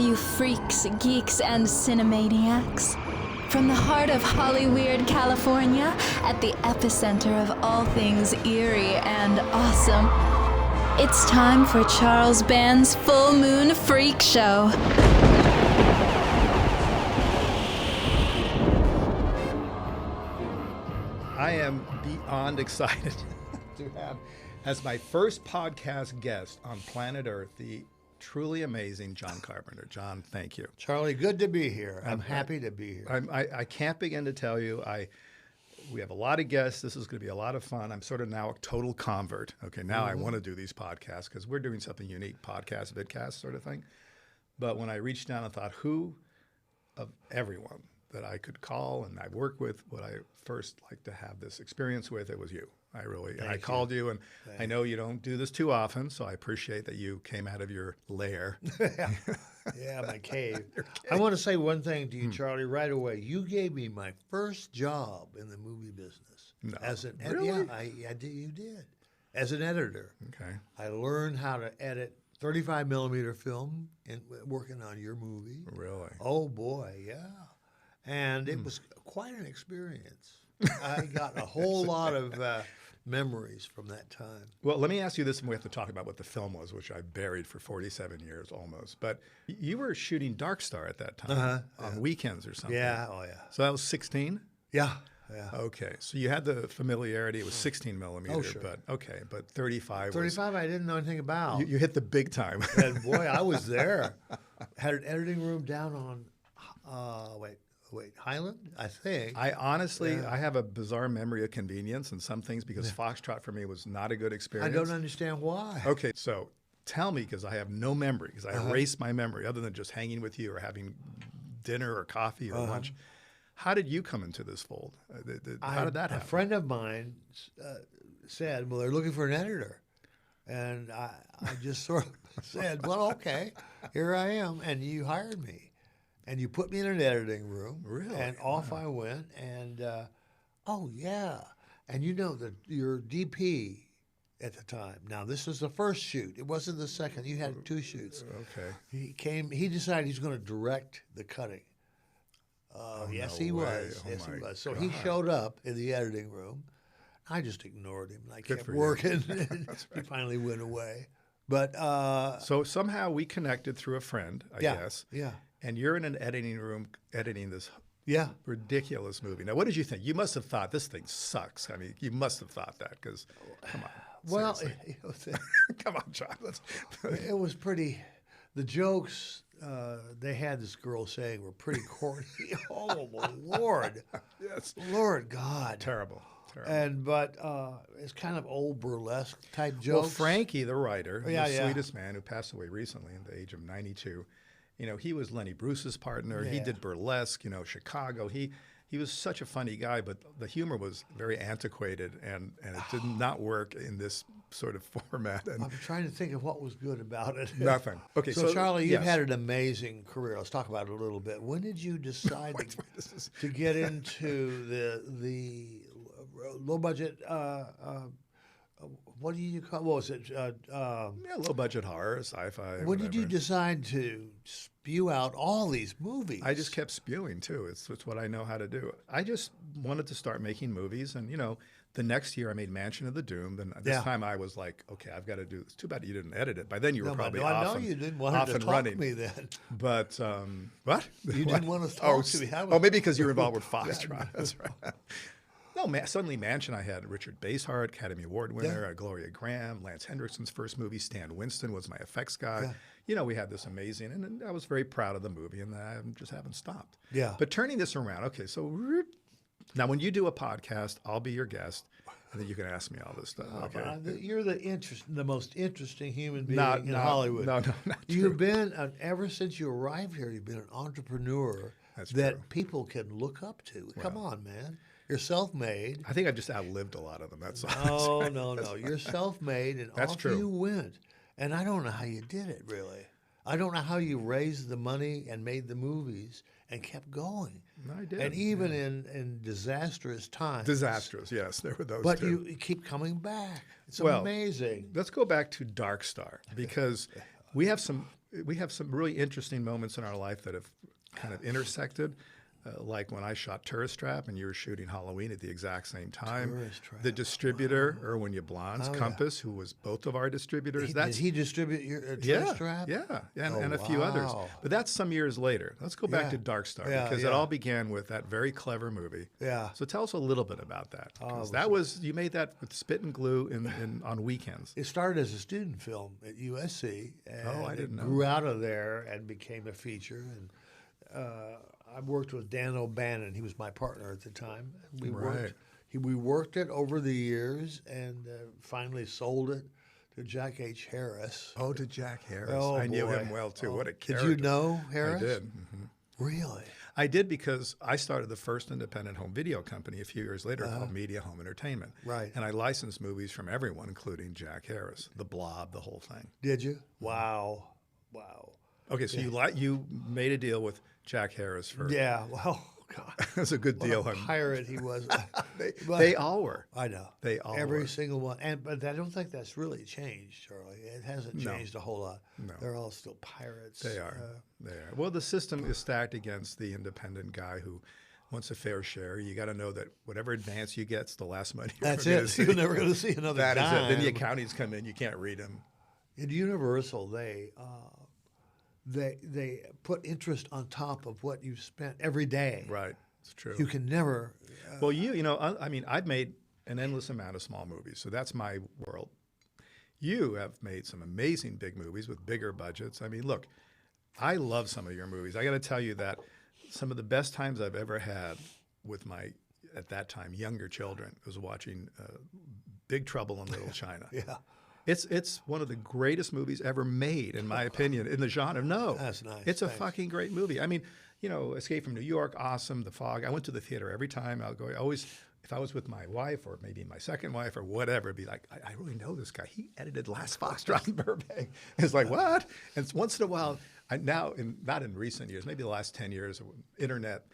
you freaks, geeks, and cinemaniacs. From the heart of Hollyweird, California, at the epicenter of all things eerie and awesome, it's time for Charles Band's Full Moon Freak Show. I am beyond excited to have as my first podcast guest on planet Earth the truly amazing John Carpenter. John, thank you. Charlie, good to be here. I'm happy to be here. I can't begin to tell you. We have a lot of guests. This is going to be a lot of fun. I'm sort of now a total convert. Okay, now I want to do these podcasts because we're doing something unique, podcast, vidcast sort of thing. But when I reached down and thought, who of everyone that I could call and I've worked with would I first like to have this experience with, it was you. I called you, and I know you don't do this too often, so I appreciate that you came out of your lair. Yeah, my cave. I want to say one thing to you, Charlie, right away. You gave me my first job in the movie business. No, Really? Yeah, you did. As an editor. Okay. I learned how to edit 35 millimeter film working on your movie. Really? Oh, boy, yeah. And it was quite an experience. I got a whole lot of memories from that time. Well, let me ask you this, and we have to talk about what the film was, which I buried for 47 years almost. But you were shooting Dark Star at that time on weekends or something. Yeah, oh yeah. So that was 16? Yeah. Okay, so you had the familiarity. It was 16 millimeter, Oh, sure. but 35 35 I didn't know anything about. You hit the big time. And boy, I was there. Had an editing room down on, Highland, I think. I honestly, I have a bizarre memory of convenience and some things because Foxtrot for me was not a good experience. I don't understand why. Okay, so tell me, because I have no memory, because I erased my memory other than just hanging with you or having dinner or coffee or lunch. How did you come into this fold? How did that happen? A friend of mine said, well, they're looking for an editor. And I just sort of said, well, okay, here I am. And you hired me. And you put me in an editing room. Really? And off I went. And, oh, yeah. And you know that your DP at the time, now this was the first shoot. It wasn't the second. You had 2 shoots. Okay. He decided he's going to direct the cutting. Yes, he was. Oh, yes, he my was. So God. he showed up in the editing room. I just ignored him. And I kept for you. working. He finally went away. But So somehow we connected through a friend, I guess. Yeah. And you're in an editing room editing this Yeah. ridiculous movie. Now, what did you think? You must have thought this thing sucks. I mean, you must have thought that because, come on. Well, seriously. Come on, John. it was pretty. The jokes they had this girl saying were pretty corny. Oh, Lord. Yes. Lord God. Terrible. But it's kind of old burlesque type jokes. Well, Frankie, the writer, Yeah, the yeah. sweetest man who passed away recently at the age of 92, you know, he was Lenny Bruce's partner. He Yeah. did burlesque, you know, Chicago. He was such a funny guy, but the humor was very antiquated, and it did not work in this sort of format. And I'm trying to think of what was good about it. nothing. Okay, So Charlie, you've yes. had an amazing career. Let's talk about it a little bit. When did you decide to get into the low budget? What do you call? What was it? Yeah, low budget horror, sci-fi. When did you whatever. decide to spew out all these movies? I just kept spewing too. It's what I know how to do. I just wanted to start making movies, and you know, the next year I made Mansion of the Doomed, and this time I was like, okay, I've got to do this. Too bad you didn't edit it. By then you were probably I off know and, you didn't want off to and talk running. to me then. But what? You didn't want to talk to me. Maybe because you were involved with Foxtrot. That's right. No, suddenly Mansion, I had Richard Basehart, Academy Award winner, Gloria Graham, Lance Hendrickson's first movie, Stan Winston was my effects guy. Yeah. You know, we had this amazing, and I was very proud of the movie, and I just haven't stopped. Yeah. But turning this around, okay, so now when you do a podcast, I'll be your guest, and then you can ask me all this stuff. Okay. You're the most interesting human being Not- in not- Hollywood. no, not You've been ever since you arrived here. You've been an entrepreneur That's that true. people can look up to. Come on, man. You're self-made. I think I just outlived a lot of them. That's all. No. You're self-made, and That's off true. you went. And I don't know how you did it, really. I don't know how you raised the money and made the movies and kept going. I did. And even in disastrous times. Disastrous, yes, there were those But too. you keep coming back. It's Well, amazing. Let's go back to Dark Star because we have some we have some really interesting moments in our life that have kind of intersected. Like when I shot Tourist Trap and you were shooting Halloween at the exact same time. Tourist Trap. The distributor, Erwin Yablans, Compass, who was both of our distributors. Did he distribute your Tourist Trap? Yeah, and a few others. But that's some years later. Let's go back to Dark Star because it all began with that very clever movie. Yeah. So tell us a little bit about that. You made that with spit and glue on weekends. It started as a student film at USC. And I didn't know. Grew out of there and became a feature. And I worked with Dan O'Bannon. He was my partner at the time. We worked it over the years and finally sold it to Jack H. Harris. Oh, to Jack Harris. Oh, I knew boy. him well, too. What a character. Did you know Harris? I did. Mm-hmm. Really? I did because I started the first independent home video company a few years later called Media Home Entertainment. Right. And I licensed movies from everyone, including Jack Harris, The Blob, the whole thing. Did you? Wow. Okay, so you made a deal with Jack Harris for... Yeah, well, God. That's a good deal. What a pirate he was. They all were. I know. They all Every were. single one. But I don't think that's really changed, Charlie. It hasn't changed a whole lot. No. They're all still pirates. They are. They are. Well, the system is stacked against the independent guy who wants a fair share. You got to know that whatever advance you get's the last money you're That's ever it. gonna see. You're never going to see another That is dime. it. Then the accountants come in. You can't read them. In Universal, they put interest on top of what you've spent every day. Right. It's true. You can never. Well, I mean, I've made an endless amount of small movies, so that's my world. You have made some amazing big movies with bigger budgets. I mean, look, I love some of your movies. I got to tell you that some of the best times I've ever had with my, at that time, younger children was watching Big Trouble in Little China. Yeah. It's one of the greatest movies ever made, in my opinion, in the genre. No, That's nice. It's a Thanks. fucking great movie. I mean, Escape from New York, awesome. The Fog. I went to the theater every time. I'll go. If I was with my wife or maybe my second wife or whatever, it'd be like, I really know this guy. He edited Last Foxtrot in Burbank. It's like, what? And once in a while, not in recent years, maybe the last 10 years, internet,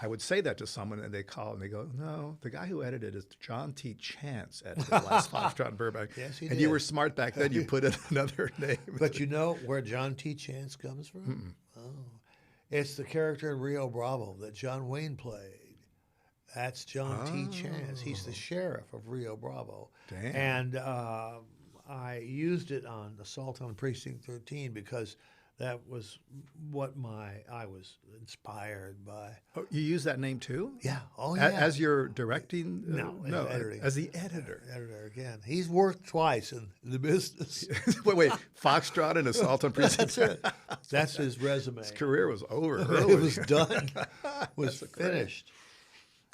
I would say that to someone and they call and they go, no, the guy who edited is John T. Chance edited Last Foxtrot in Burbank. Yes, he and did. you were smart back then. You put in another name. But you know where John T. Chance comes from? Oh. It's the character in Rio Bravo that John Wayne played. That's John T. Chance. He's the sheriff of Rio Bravo. Damn. And I used it on Assault on Precinct 13 because that was what I was inspired by. Oh, you use that name too? Yeah. Oh, yeah. As you're directing? No, editing. As the editor. Editor again. He's worked twice in the business. wait, Foxtrot and Assault on Precinct. That's it. That's his resume. His career was over. It early. was done. Was finished.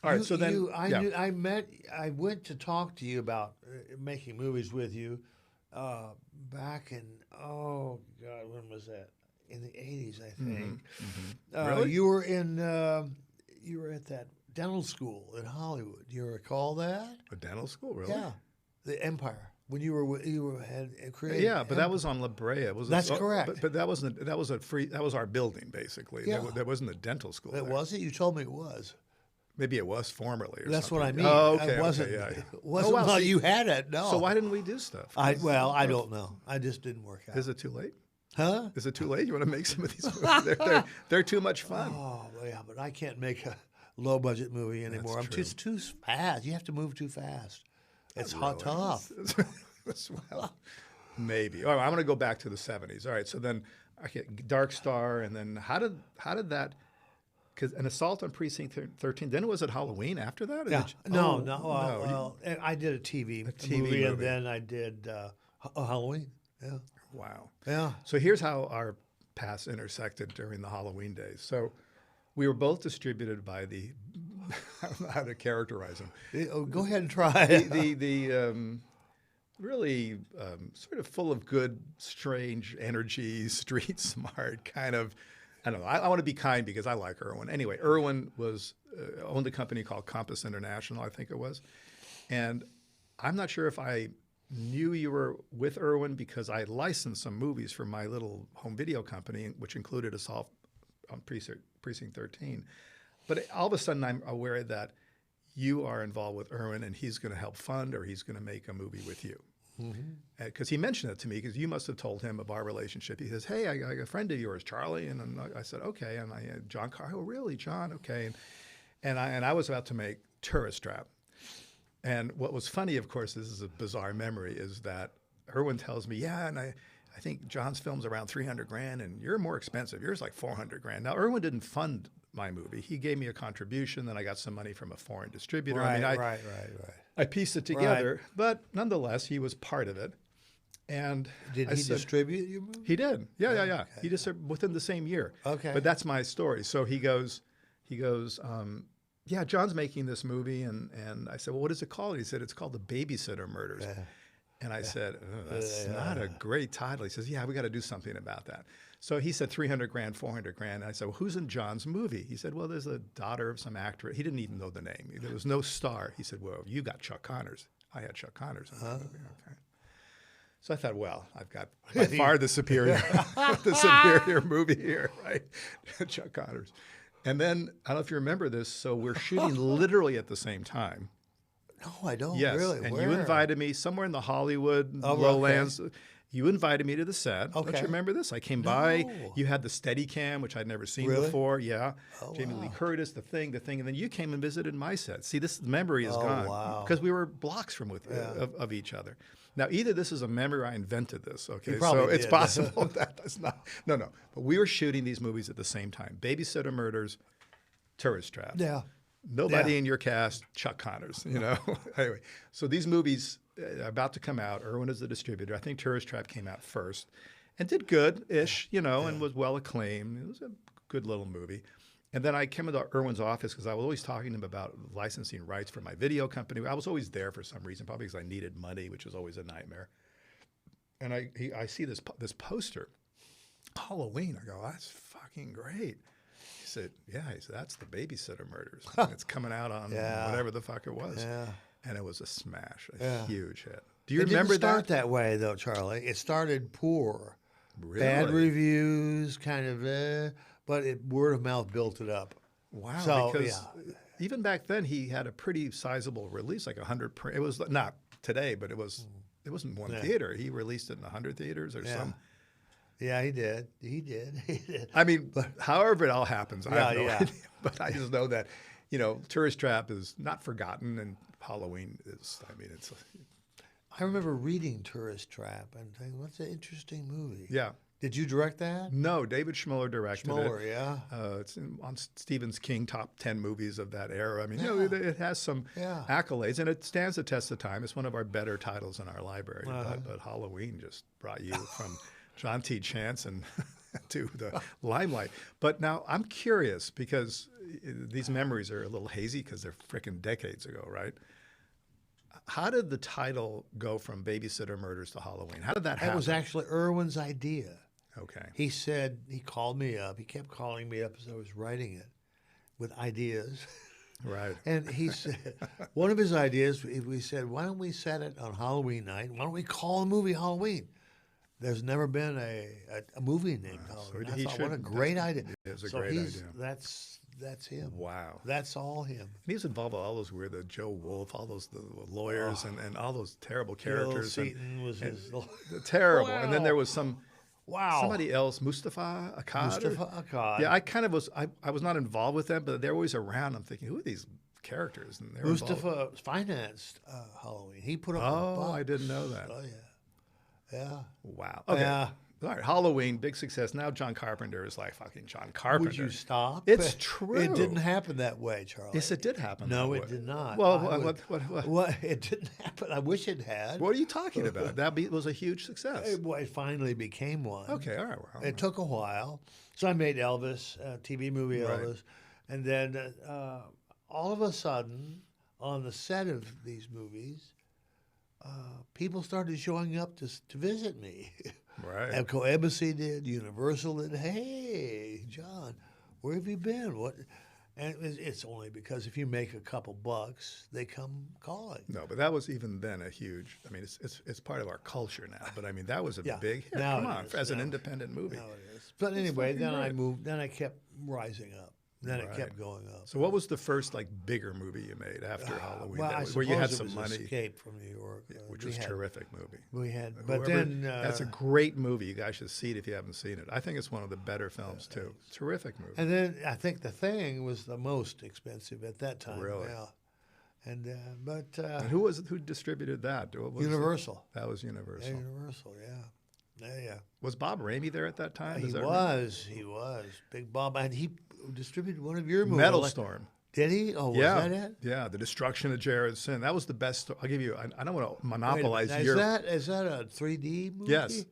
All right, so then I went to talk to you about making movies with you back in when was that? In the 80s, I think. Really? You were at that dental school in Hollywood. Do you recall that? A dental school, really? Yeah, the Empire. When you had created. Yeah, but that was on La Brea. That's correct. But that wasn't. That was our building basically. Yeah. There wasn't a dental school. It there. wasn't. You told me it was. Maybe it was formerly. Or That's something. what I mean. Oh, okay. It wasn't. Okay, yeah. It wasn't like you had it. No. So why didn't we do stuff? I don't know. I just didn't work out. Is it too late? Huh? Is it too late? You want to make some of these movies? They're too much fun. Oh, yeah, but I can't make a low budget movie anymore. That's true. It's too fast. You have to move too fast. It's tough. Well, maybe. All right, I'm going to go back to the 70s. All right, so then Dark Star, and then how did that? Because an Assault on Precinct 13. Then was it Halloween after that? Yeah. No. I did a TV movie, and then I did Halloween. Yeah. Wow. Yeah. So here's how our paths intersected during the Halloween days. So we were both distributed by the I don't know how to characterize them. Go ahead and try. The really sort of full of good, strange energy, street smart kind of. I don't know. I want to be kind because I like Erwin. Anyway, Erwin owned a company called Compass International, I think it was. And I'm not sure if I knew you were with Erwin because I licensed some movies for my little home video company, which included Assault on Precinct 13. But all of a sudden, I'm aware that you are involved with Erwin and he's going to help fund or he's going to make a movie with you. Because he mentioned it to me, because you must have told him of our relationship. He says, hey, I got a friend of yours, Charlie. And I said, okay. And John Carr, oh, really, John? Okay. And I was about to make Tourist Trap. And what was funny, of course, this is a bizarre memory, is that Irwin tells me, yeah, and I think John's film's around 300 grand, and you're more expensive. Yours like 400 grand. Now, Irwin didn't fund my movie. He gave me a contribution, then I got some money from a foreign distributor. Right, I mean, right. I pieced it together, but nonetheless, he was part of it. And Did he distribute your movie? He did. Yeah. Okay. He just within the same year. Okay. But that's my story. So he goes, yeah, John's making this movie, and I said, well, what is it called? He said, it's called The Babysitter Murders. Yeah. And I said, oh, that's not a great title. He says, yeah, we got to do something about that. So he said 300 grand, 400 grand. And I said, well, who's in John's movie? He said, well, there's a daughter of some actor. He didn't even know the name. There was no star. He said, well, you got Chuck Connors. I had Chuck Connors in the movie. Okay. So I thought, well, I've got by far the superior movie here, right? Chuck Connors. And then, I don't know if you remember this, so we're shooting literally at the same time. No, I don't. Yes, Really? and Where? you invited me somewhere in the Hollywood lowlands. Okay. You invited me to the set. Don't Okay. you remember this? I came by. You had the Steadicam, which I'd never seen before. Yeah. Oh, Jamie wow. Lee Curtis, the thing, and then you came and visited my set. See, this memory is Oh, gone wow. because we were blocks from of each other. Now, either this is a memory or I invented this. Okay, probably so it's did. possible that's not. No. But we were shooting these movies at the same time: Babysitter Murders, Tourist Trap. Yeah. Nobody in your cast, Chuck Connors, you know. Anyway, so these movies are about to come out. Irwin is the distributor. I think Tourist Trap came out first and did good-ish, you know, and was well acclaimed. It was a good little movie. And then I came into Irwin's office because I was always talking to him about licensing rights for my video company. I was always there for some reason, probably because I needed money, which was always a nightmare. And I see this poster, Halloween. I go, that's fucking great. He said, yeah. He said, that's the Babysitter Murders. And it's coming out on whatever the fuck it was. Yeah. And it was a smash, a huge hit. Do you It remember didn't start that? that way, though, Charlie. It started poor. Really? Bad reviews, kind of, but word of mouth built it up. Wow. So, because even back then, he had a pretty sizable release, like 100. It was not today, but it wasn't one theater. He released it in 100 theaters or some. Yeah, he did. He did. I mean, however it all happens, I have no yeah. idea. But I just know that, you know, Tourist Trap is not forgotten, and Halloween is. I mean, it's. I remember reading Tourist Trap and thinking, what's an interesting movie. Yeah. Did you direct that? No, David Schmuller directed Schmuller, it. yeah. It's on Stephen King top 10 movies of that era. I mean, you know, it has some accolades, and it stands the test of time. It's one of our better titles in our library. But Halloween just brought you from John T. Chance and to the limelight. But now I'm curious, because these memories are a little hazy because they're frickin' decades ago, right? How did the title go from Babysitter Murders to Halloween? How did that happen? That was actually Irwin's idea. Okay. He said, he called me up. He kept calling me up as I was writing it with ideas. Right. And he said, one of his ideas, we said, why don't we set it on Halloween night? Why don't we call the movie Halloween? There's never been a movie named Halloween. So I thought, what a great idea. It's a great idea. That's him. Wow. That's all him. And he was involved with all those weird, the Joe Wolf, all those the lawyers, and all those terrible characters. Bill Seaton was his... Terrible. And then there was Wow. somebody else, Mustafa Akkad. Mustafa Akkad. Yeah, I kind of was, I was not involved with them, but they're always around. I'm thinking, who are these characters? And Mustafa financed Halloween. He put up the box. I didn't know that. Oh, yeah. Yeah. Wow. Okay. Yeah. All right, Halloween, big success. Now John Carpenter is like fucking John Carpenter. Would you stop? It's true. It didn't happen that way, Charlie. Yes, it did happen. No, that it way. did not. Well, what? Well, it didn't happen. I wish it had. What are you talking about? Was a huge success. It finally became one. Okay, all right. Well, It took a while. So I made Elvis, TV movie Elvis. And then all of a sudden, on the set of these movies, people started showing up to visit me. Right. Echo Embassy did, Universal did. Hey, John, where have you been? What? And it's only because if you make a couple bucks, they come calling. No, but that was even then a huge. I mean, it's part of our culture now. But I mean, that was a big hit. Now Come it on, is. as an Now- independent movie. Now it is. But anyway, fucking then I great. moved. Then I kept rising up. Then it Right. kept going up. So what was the first like bigger movie you made after Halloween? Well, I where you had suppose it some was money, Escape from New York, which we was a had- terrific movie. We had, but Whoever- then that's a great movie. You guys should see it if you haven't seen it. I think it's one of the better films too. Terrific movie. and then I think The Thing was the most expensive at that time. Really? Yeah. And And who distributed that? What was it? Universal. That was Universal. Yeah, Universal. Yeah. Was Bob Ramey there at that time? He Is that was Big Bob, and he distributed one of your right? movies. Metal Storm. Did he? Oh, was Yeah, that it? yeah. The Destruction of Jared Sin. That was the best. I'll give you. I don't want to Wait a monopolize minute. your. Is that a 3D movie? Yes.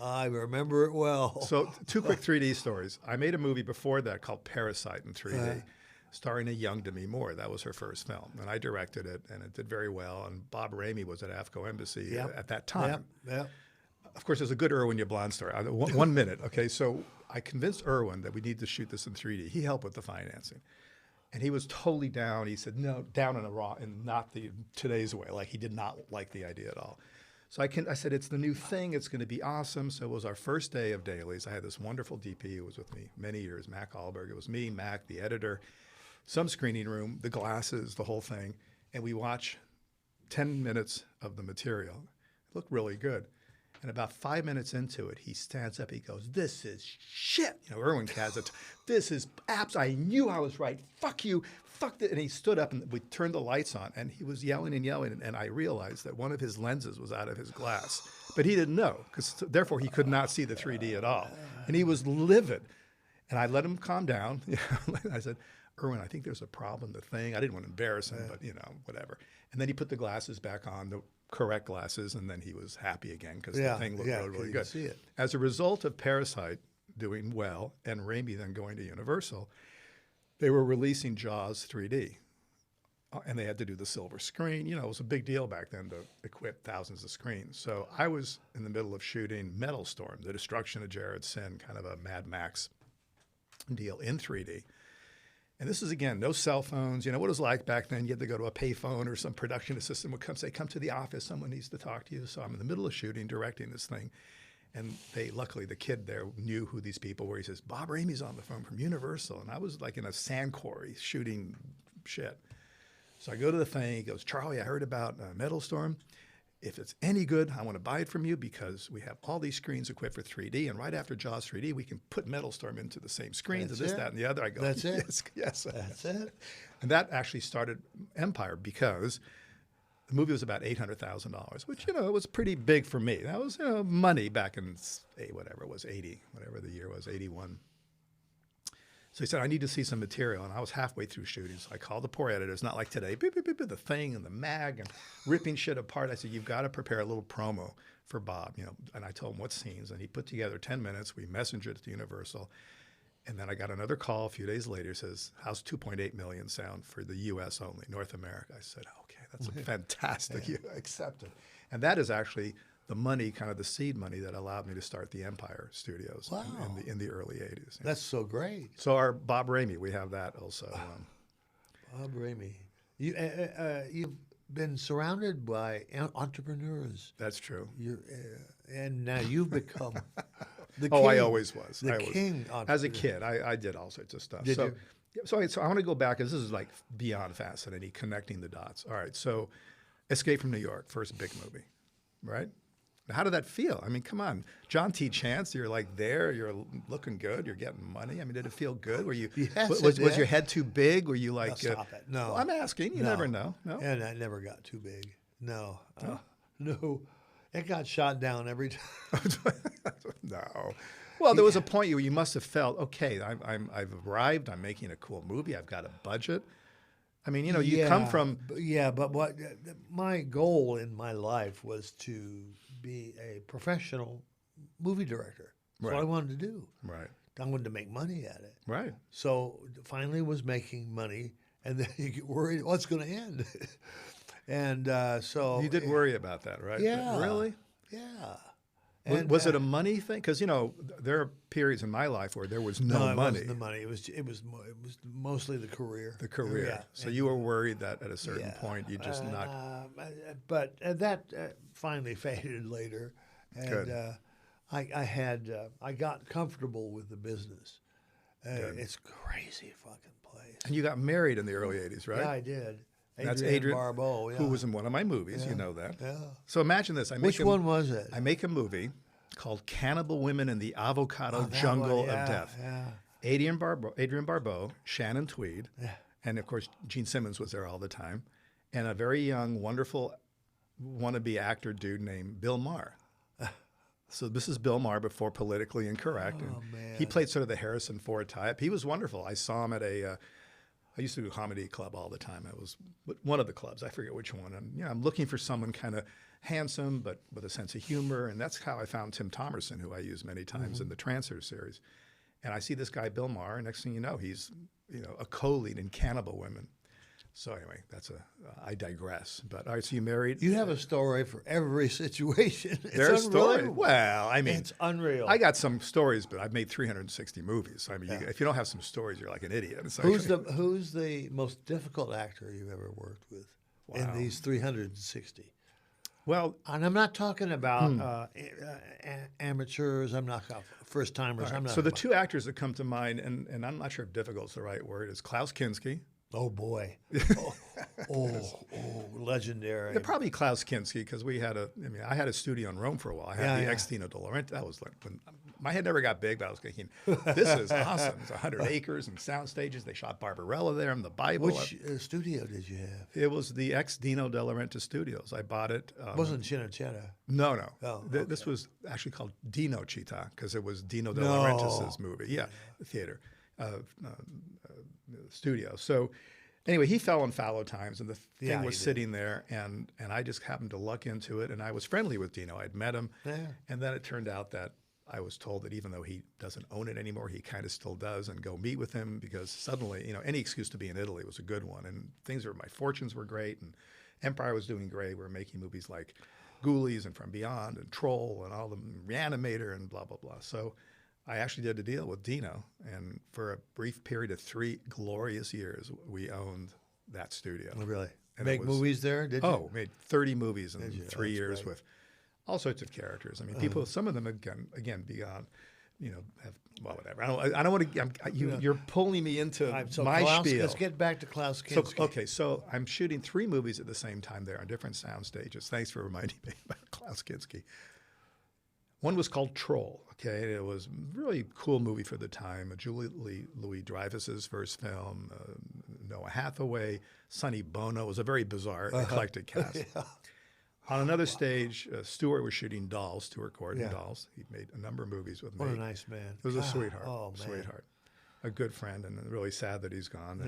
I remember it well. So, two quick 3D stories. I made a movie before that called Parasite in 3D, starring a young Demi Moore. That was her first film, and I directed it, and it did very well. And Bob Ramey was at AFCO Embassy Yep. at that time. Yep. Of course, there's a good Irwin Yablon story. 1 minute, okay? So I convinced Irwin that we need to shoot this in 3D. He helped with the financing. And he was totally down. He said, no, down in not the today's way. Like, he did not like the idea at all. So I said, it's the new thing. It's going to be awesome. So it was our first day of dailies. I had this wonderful DP who was with me many years, Mac Allberg. It was me, Mac, the editor, some screening room, the glasses, the whole thing. And we watch 10 minutes of the material. It looked really good. And about 5 minutes into it, he stands up. He goes, "This is shit." You know, Irwin has it. "This is I knew I was right. Fuck you. Fuck it." And he stood up and we turned the lights on. And he was yelling and yelling. And I realized that one of his lenses was out of his glass. But he didn't know, because therefore he could not see the 3D at all. And he was livid. And I let him calm down. I said, "Irwin, I think there's a problem, the thing." I didn't want to embarrass him, but, whatever. And then he put the glasses back on, the correct glasses, and then he was happy again because the thing looked really, really good. See it. As a result of Parasite doing well and Ramey then going to Universal, they were releasing Jaws 3D. And they had to do the silver screen. It was a big deal back then to equip thousands of screens. So I was in the middle of shooting Metal Storm, The Destruction of Jared Sin, kind of a Mad Max deal in 3D. And this is, again, no cell phones. What it was like back then. You had to go to a payphone, or some production assistant would come say, "Come to the office. Someone needs to talk to you." So I'm in the middle of shooting, directing this thing. And luckily, the kid there knew who these people were. He says, "Bob Ramey's on the phone from Universal." And I was like in a sand quarry shooting shit. So I go to the thing. He goes, "Charlie, I heard about Metal Storm. If it's any good, I want to buy it from you, because we have all these screens equipped for 3D. And right after Jaws 3D, we can put Metal Storm into the same screens, and this, that, and the other." I go, That's it. Yes. That's it. And that actually started Empire, because the movie was about $800,000, which, was pretty big for me. That was, money back in, whatever it was, 80, whatever the year was, 81. So he said, "I need to see some material." And I was halfway through shooting. So I called the poor editor. It's not like today, beep, beep, beep, beep, the thing and the mag and ripping shit apart. I said, "You've got to prepare a little promo for Bob." And I told him what scenes. And he put together 10 minutes. We messengered it to Universal. And then I got another call a few days later. Says, "How's 2.8 million sound for the U.S. only, North America?" I said, "Okay, that's fantastic." You accepted. And that is actually the money, kind of the seed money, that allowed me to start the Empire Studios in the early 80s. That's so great. So our Bob Ramey, we have that also. Bob Ramey. You've been surrounded by entrepreneurs. That's true. And now you've become the king. Oh, I always was. The king As a entrepreneur. kid, I did all sorts of stuff. Did so, you? So I want to go back, because this is like beyond fascinating, connecting the dots. All right, so Escape from New York, first big movie, right? How did that feel? I mean, come on. John T. Chance, you're like there, you're looking good, you're getting money. I mean, did it feel good? Were you, Yes, was it did. your head too big? Were you like, Stop it. No. Well, I'm asking, you No. never know. No? And I never got too big. No. No. It got shot down every time. No. Well, there was a point where you must have felt, okay, I've arrived, I'm making a cool movie, I've got a budget. I mean, you come from... Yeah, but what my goal in my life was to be a professional movie director. That's what I wanted to do. Right. I wanted to make money at it. Right. So finally was making money, and then you get worried, what's going to end? And so... You did worry about that, right? Yeah. Really? Yeah. Was it a money thing? Because, there are periods in my life where there was no it money. wasn't the money. It was mostly the career. The career. Yeah. So you were worried that at a certain point you just not... But that finally faded later, and Good. I got comfortable with the business, It's crazy fucking place. And you got married in the early 80s, right? Yeah, I did. That's Adrian Barbeau, who was in one of my movies. You know that. Yeah. So imagine this. Which one was it? I make a movie called Cannibal Women in the Avocado that Jungle one, of Death. Yeah. Adrian Barbeau, Shannon Tweed, and of course Gene Simmons was there all the time, and a very young, wonderful, wannabe actor dude named Bill Maher. So this is Bill Maher before Politically Incorrect, and he played sort of the Harrison Ford type. He was wonderful. I saw him at I used to do a comedy club all the time. It was one of the clubs. I forget which one. And I'm looking for someone kind of handsome but with a sense of humor, and that's how I found Tim Thomerson, who I use many times in the Transfer series. And I see this guy, Bill Maher, and next thing you know, he's a co-lead in Cannibal Women. So anyway, I digress. But all right, so you married. You have a story for every situation. There's story. Well, I mean, it's unreal. I got some stories, but I've made 360 movies. So, I mean, if you don't have some stories, you're like an idiot. It's like, Who's the most difficult actor you've ever worked with in these 360? Well, and I'm not talking about amateurs. I'm not first timers. Right. I'm not. So the two actors that come to mind, and I'm not sure if difficult is the right word, is Klaus Kinski. Oh boy! Legendary. Yeah, probably Klaus Kinski, because I had a studio in Rome for a while. I had the ex Dino De Laurenti. That was like when my head never got big, but I was thinking, this is awesome. It's 100 acres and sound stages. They shot Barbarella there and the Bible. Which studio did you have? It was the ex Dino De Laurenti Studios. I bought it. Wasn't Cinecittà? No. Oh, okay. This was actually called Dino Città, because it was Dino De Laurentiis' movie. Yeah, the theater. Studio. So anyway, he fell in fallow times, and the thing was sitting there, and I just happened to luck into it, and I was friendly with Dino. I'd met him, and then it turned out that I was told that even though he doesn't own it anymore, he kind of still does, and go meet with him, because suddenly, any excuse to be in Italy was a good one, and my fortunes were great, and Empire was doing great. We were making movies like Ghoulies and From Beyond and Troll and all the Reanimator and blah, blah, blah. So I actually did a deal with Dino, and for a brief period of 3 glorious years, we owned that studio. Oh, really? And Make movies there, did you? Oh, made 30 movies in 3 years with all sorts of characters. I mean, people, some of them, again beyond, whatever. I don't want to, you're pulling me into my spiel. Let's get back to Klaus Kinski. So I'm shooting 3 movies at the same time there on different sound stages. Thanks for reminding me about Klaus Kinski. One was called Troll. Okay, it was a really cool movie for the time. Julie Louis-Dreyfus's first film. Noah Hathaway, Sonny Bono. It was a very bizarre, eclectic cast. On another stage, Stuart was shooting Dolls. Stuart Gordon, Dolls. He made a number of movies with me. What a nice man. It was a sweetheart. Oh, man. Sweetheart. A good friend, and really sad that he's gone.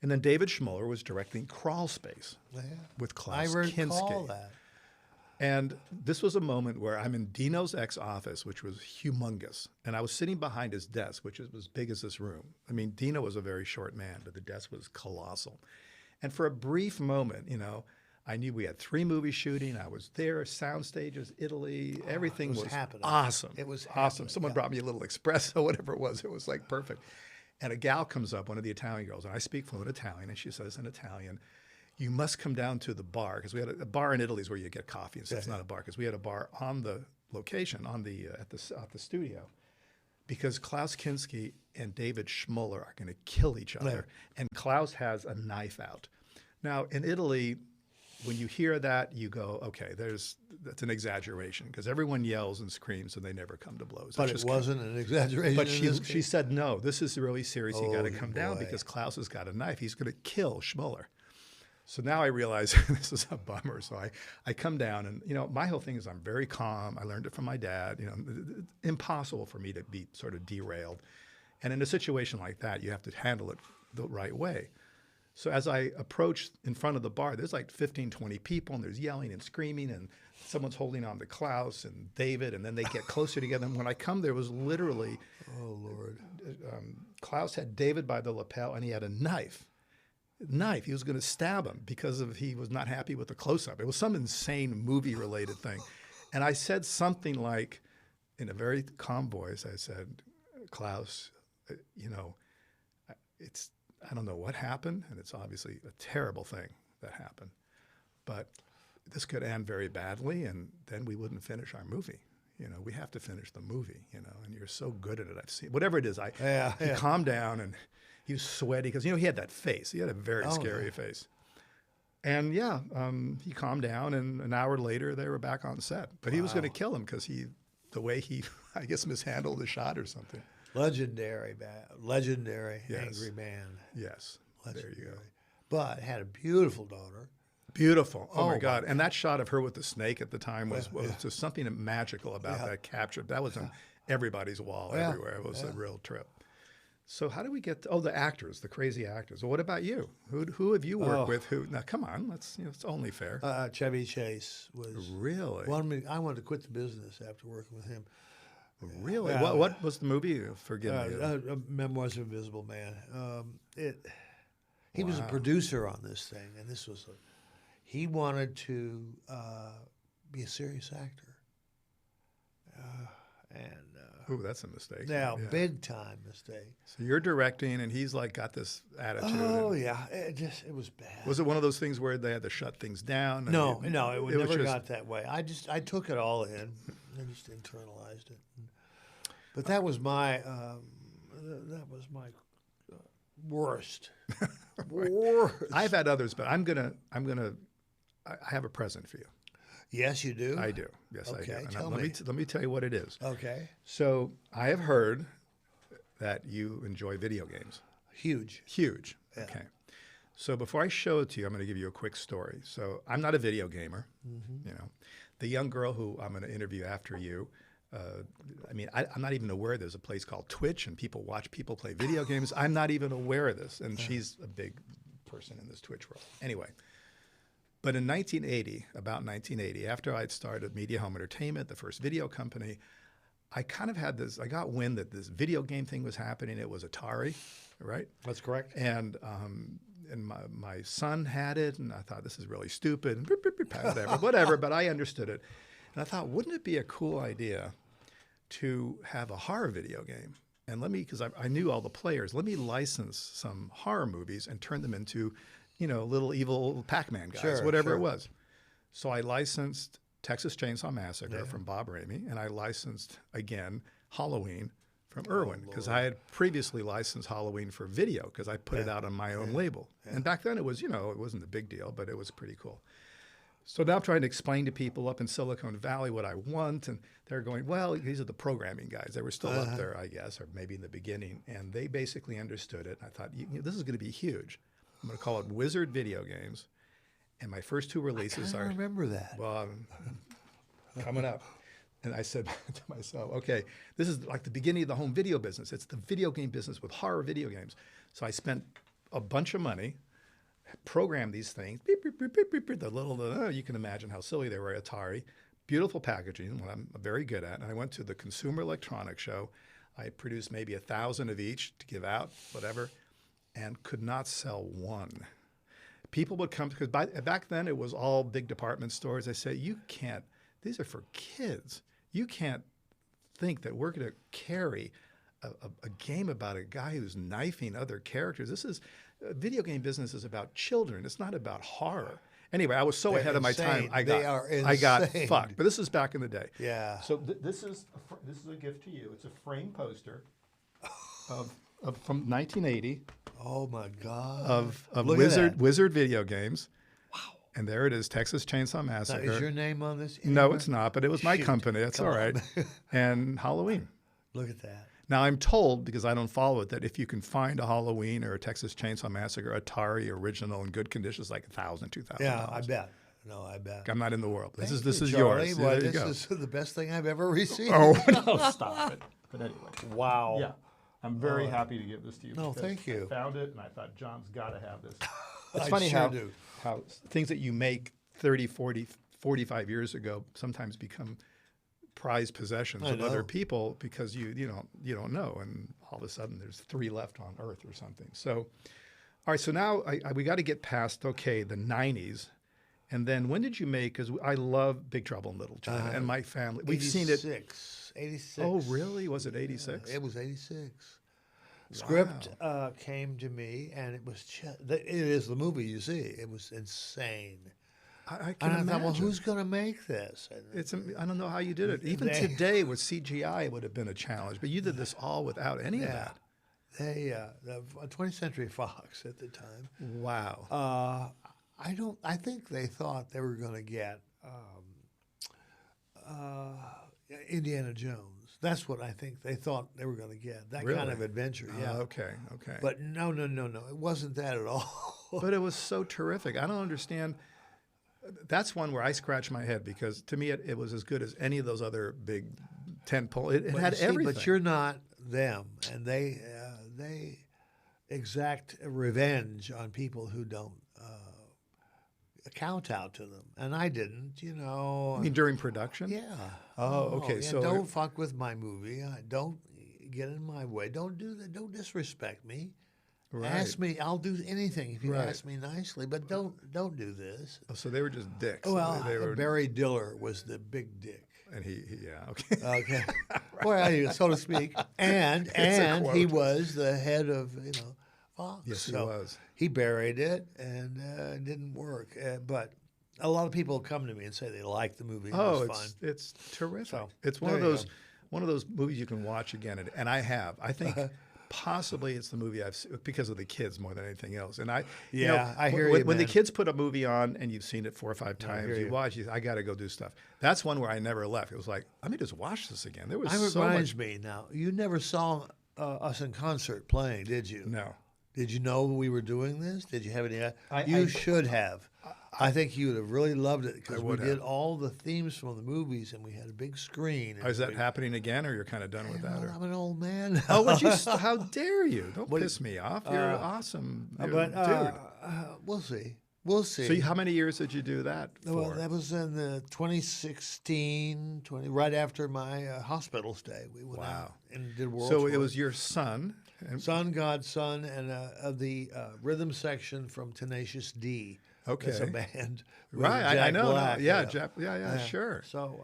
And then David Schmuller was directing Crawl Space with Klaus Kinski. I recall that. And this was a moment where I'm in Dino's ex-office, which was humongous. And I was sitting behind his desk, which was as big as this room. I mean, Dino was a very short man, but the desk was colossal. And for a brief moment, I knew we had 3 movies shooting. I was there, sound stages, Italy. Everything was happening. Awesome. It was awesome. happening. Someone brought me a little espresso, whatever it was. It was like perfect. And a gal comes up, one of the Italian girls, and I speak fluent Italian, and she says in Italian, "You must come down to the bar," because we had a bar in Italy is where you get coffee and stuff. It's not a bar, because we had a bar on the location, at the studio, because Klaus Kinski and David Schmuller are going to kill each other, and Klaus has a knife out. Now in Italy, when you hear that, you go, okay, that's an exaggeration, because everyone yells and screams and they never come to blows. But it wasn't an exaggeration. But she said, no, this is really serious. You got to come down, because Klaus has got a knife. He's going to kill Schmuller. So now I realize this is a bummer. So I come down, and my whole thing is I'm very calm. I learned it from my dad. It's impossible for me to be sort of derailed. And in a situation like that, you have to handle it the right way. So as I approach in front of the bar, there's like 15, 20 people, and there's yelling and screaming, and someone's holding on to Klaus and David, and then they get closer together. And when I come, there was literally, oh Lord, Klaus had David by the lapel, and he had a knife. He was going to stab him because he was not happy with the close-up. It was some insane movie-related thing. And I said something like, in a very calm voice, I said, "Klaus, I don't know what happened, and it's obviously a terrible thing that happened, but this could end very badly, and then we wouldn't finish our movie, we have to finish the movie, and you're so good at it. I've seen whatever it is. He Yeah. calmed down and he was sweaty because, he had that face. He had a very scary face. And he calmed down, and an hour later they were back on set. But he was going to kill him because the way he, I guess, mishandled the shot or something. Legendary, Yes. angry man. Yes, Legendary. there you go. But had a beautiful daughter. Beautiful. Oh, Oh, my God. my And that shot of her with the snake at the time was Yeah. just something magical about that capture. That was on everybody's wall Yeah. everywhere. It was a real trip. So how do we get to, the actors, the crazy actors. Well, what about you? Who have you worked with? Now, come on. It's only fair. Chevy Chase was Really? I wanted to quit the business after working with him. Really? What was the movie? Forgive me. Memoirs of an Invisible Man. He was a producer on this thing, and he wanted to be a serious actor. Ooh, that's a mistake. Now, Yeah. big time mistake. So you're directing, and he's like got this attitude. Oh and- yeah, it was bad. Was it one of those things where they had to shut things down? No, it was never just- got that way. I took it all in. I just internalized it. But that was my worst. Worst. I've had others, but I have a present for you. Yes, you do. I do. Yes, I do. Okay, And tell let me. let me tell you what it is. Okay. So I have heard that you enjoy video games. Huge. Huge. Okay. So before I show it to you, I'm going to give you a quick story. So I'm not a video gamer. The young girl who I'm going to interview after you. I'm not even aware there's a place called Twitch and people watch people play video games. I'm not even aware of this. And she's a big person in this Twitch world. Anyway. But in about 1980, after I'd started Media Home Entertainment, the first video company, I kind of had I got wind that this video game thing was happening. It was Atari, right? That's correct. And my son had it, and I thought, this is really stupid, and whatever, but I understood it. And I thought, wouldn't it be a cool idea to have a horror video game? And because I knew all the players, let me license some horror movies and turn them into little evil Pac-Man guys, whatever it was. So I licensed Texas Chainsaw Massacre from Bob Raimi, and I licensed, again, Halloween from Irwin, because I had previously licensed Halloween for video, because I put it out on my own label. And back then it was, it wasn't a big deal, but it was pretty cool. So now I'm trying to explain to people up in Silicon Valley what I want, and they're going, well, these are the programming guys. They were still up there, I guess, or maybe in the beginning, and they basically understood it. I thought, this is going to be huge. I'm going to call it Wizard Video Games, and my first two releases I remember that. Well, coming up. And I said to myself, okay, this is like the beginning of the home video business. It's the video game business with horror video games. So I spent a bunch of money, programmed these things, beep, beep, beep, beep, beep, beep, you can imagine how silly they were, Atari. Beautiful packaging, what I'm very good at. And I went to the Consumer Electronics Show. I produced maybe 1,000 of each to give out, whatever, and could not sell one. People would come, because back then it was all big department stores. They say, you can't, these are for kids. You can't think that we're going to carry a game about a guy who's knifing other characters. Video game business is about children. It's not about horror. Anyway, I was so ahead of my time. I got fucked. But this is back in the day. Yeah. So this is a gift to you. It's a framed poster from 1980. Oh my God. Of Look at that. Wizard video games. Wow. And there it is, Texas Chainsaw Now, Massacre. is your name on this? No, it's not, but it was my Shoot. company. That's Come all right. on. And Halloween. Look at that. Now, I'm told, because I don't follow it, that if you can find a Halloween or a Texas Chainsaw Massacre Atari original in good condition, it's like $1,000, $2,000. Yeah, I bet. No, I bet. I'm not in the world. This Thank is you, yours. Charlie. Yeah, Well, there you this go. is the best thing I've ever received. Oh, no, stop it. But anyway. Wow. Yeah. I'm very happy to give this to you. No, because thank you. I found it, and I thought, John's got to have this. It's I funny sure how, do. how things that you make 30, 40, 45 years ago sometimes become prized possessions I of other know. people because you don't know, and all of a sudden there's 3 left on Earth or something. So, all right, so now we got to get past, the 90s. And then when did you make, because I love Big Trouble in Little China and my family. We've seen it. 86. Oh, really? Was it 86? It was 86. Script came to me, and it was it is the movie you see. It was insane. I can And I imagine. thought, well, who's going to make this? And I don't know how you did it. Even today with CGI, it would have been a challenge. But you did this all without any of that. the 20th Century Fox at the time. Wow. I think they thought they were going to get Indiana Jones. That's what I think they thought they were going to get. That Really? kind of adventure. Yeah. Okay. But no. It wasn't that at all. But it was so terrific. I don't understand. That's one where I scratch my head because to me it was as good as any of those other big tentpole. It had you see, everything. But you're not them, and they exact revenge on people who don't count out to them, and I didn't. I mean, during production? Yeah. Oh, okay. Yeah, So don't fuck with my movie. Don't get in my way. Don't do that. Don't disrespect me. Right. Ask me. I'll do anything if you Right. ask me nicely. But don't do this. Oh, so they were just dicks. Well, they were, Barry Diller was the big dick. and he yeah, okay. Okay. Well, so to speak. And he was the head of Fox. Yes, he So was. He buried it, and it didn't work. But a lot of people come to me and say they like the movie. It was fun. It's terrific. So, it's there you one of those movies you can watch again, and I have. I think possibly it's the movie I've seen because of the kids more than anything else. And I hear you, when the man. kids put a movie on and you've seen it 4 or 5 times, hear you you. watch. I got to go do stuff. That's one where I never left. It was like, let me just watch this again. There was so reminds much. me now. You never saw us in concert playing, did you? No. Did you know we were doing this? Did you have any? I You should have. I think you would have really loved it because we would did have. all the themes from the movies, and we had a big screen. Is that happening again, or you're kind of done with that? Well, Or? I'm an old man now. Oh, would you? How dare you? Don't piss me off. You're awesome, but dude. we'll see. We'll see. So how many years did you do that for? Well, that was in the 2016, right after my hospital stay. We went out and did world So tour. it was your son. And, Godson, and of the rhythm section from Tenacious D. Okay. It's a band. with right, I Jack know. Black, Yeah, sure. So,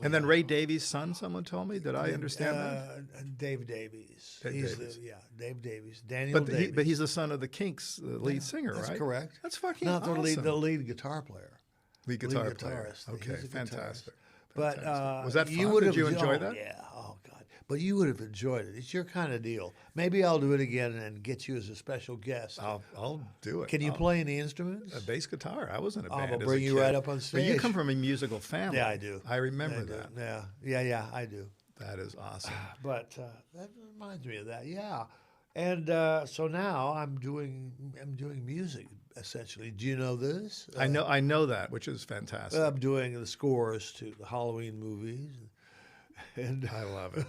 And then Ray Davies' son, someone told me. Did I understand that? Dave Davies. Dave He's Davies. Dave Davies. Daniel Davies. But he's the son of the Kinks, the lead singer, That's right? correct. That's fucking Not awesome. the lead guitar player. Lead guitar player. guitarist. Okay, He's a fantastic. But Fantastic. Was that fun? would Did have you enjoy that? Yeah. Oh God. But you would have enjoyed it. It's your kind of deal. Maybe I'll do it again and get you as a special guest. I'll do it. Can you play any instruments? A bass guitar. I was in a I'm band. gonna as bring a you kid. right up on But you stage. come from a musical family. Yeah, I do. I remember that. Yeah, I do. That is awesome. But that reminds me of that. Yeah, and so now I'm doing music essentially. Do you know this? I know that, which is fantastic. I'm doing the scores to the Halloween movies, and I love it.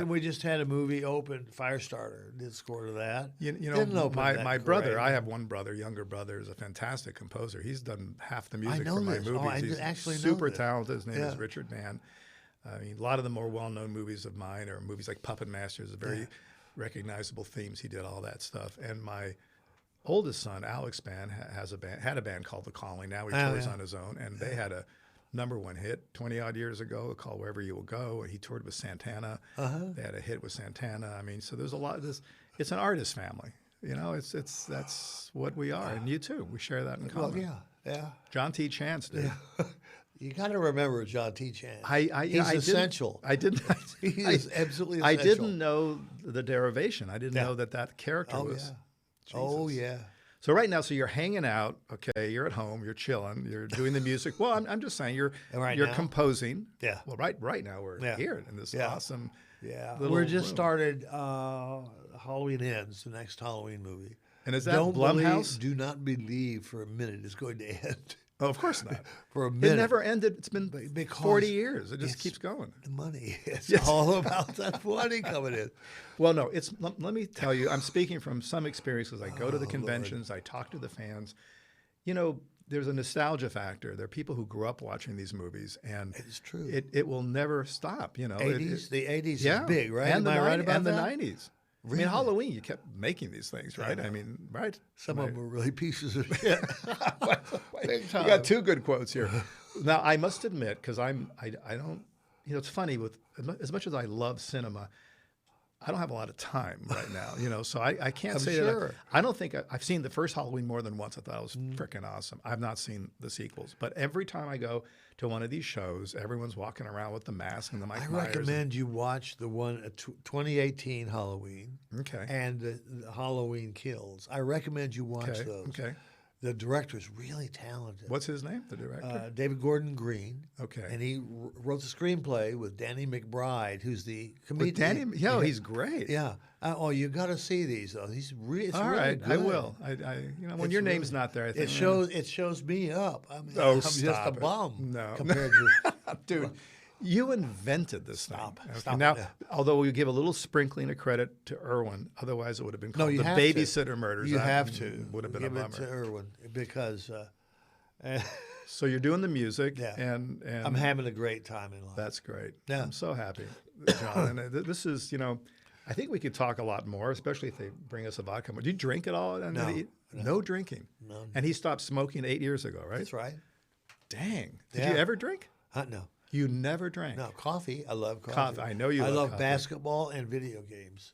We just had a movie open, Firestarter did score to that. You Didn't know, open that my brother. great. I have one brother, younger brother, is a fantastic composer. He's done half the music know for my this. movies. Oh, I He's actually know super this. talented. His name is Yeah. Richard Mann. I mean, a lot of the more well-known movies of mine are movies like Puppet Masters, very recognizable themes. He did all that stuff. And my oldest son, Alex Band, had a band called The Calling. Now he tours on his own, and they had a #1 hit 20-odd years ago called Wherever You Will Go. He toured with Santana. They had a hit with Santana. I mean, so there's a lot of this. It's an artist family. That's what we are. And you too. We share that in common. Well, yeah. John T. Chance, dude. You got to remember John T. Chance. He's essential. I didn't. He is absolutely I essential. didn't know the derivation. I didn't know that character Oh, was. yeah. Oh, Jesus. yeah. So right now, you're hanging out. Okay, you're at home. You're chilling. You're doing the music. Well, I'm just saying you're Right you're now? composing. Yeah. Well, right now we're here in this awesome. Yeah. little We're just room. started Halloween Ends, the next Halloween movie. And is that Blumhouse? Do not believe for a minute it's going to end. Oh, of course not. For a minute. It never ended. It's been Because 40 years. It just it's- keeps going. The money. It's Yes. all about that money coming in. Well, no, let me tell you, I'm speaking from some experience because I go to Oh, the conventions, I talk to the fans. There's a nostalgia factor. There are people who grew up watching these movies, and It's true. It will never stop. The 80s yeah, is big, right? And Am I right about and that? the 90s. I Really? mean, Halloween, you kept making these things, right? I mean, right? Some of them were really pieces of shit. Big You time. got 2 good quotes here. Now, I must admit, because I don't, it's funny with as much as I love cinema, I don't have a lot of time right now, so I can't I'm say sure. that. I don't think I've seen the first Halloween more than once. I thought it was freaking awesome. I've not seen the sequels, but every time I go to one of these shows, everyone's walking around with the mask and the Mike I Myers. recommend you watch the one 2018 Halloween Okay. and the Halloween Kills. I recommend you watch Okay. those. Okay. The director's really talented. What's his name? The director? David Gordon Green. Okay. And he wrote the screenplay with Danny McBride, who's the With comedian. Danny, he's great. Yeah. You got to see these though. He's really. All really right, good. I will. When It's your name's really- not there, I think It shows me up. I mean, Oh, I'm just a stop it. bum No. compared to. Dude, you invented this Stop. thing. Okay, Stop now, it. although we give a little sprinkling of credit to Irwin, otherwise it would have been No, called you the have Babysitter to. Murders. You That have to. Would have been give a it to bummer. Irwin because So you're doing the music, Yeah. and I'm having a great time in life. that's great. Yeah. I'm so happy, John. And this is, I think we could talk a lot more, especially if they bring us a vodka. Do you drink at all? No drinking. None. And he stopped smoking 8 years ago, right? That's right. Dang. Did Yeah. you ever drink? No. You never drank. No, coffee. I love coffee. Coffee. I know you I love love coffee. basketball and video games.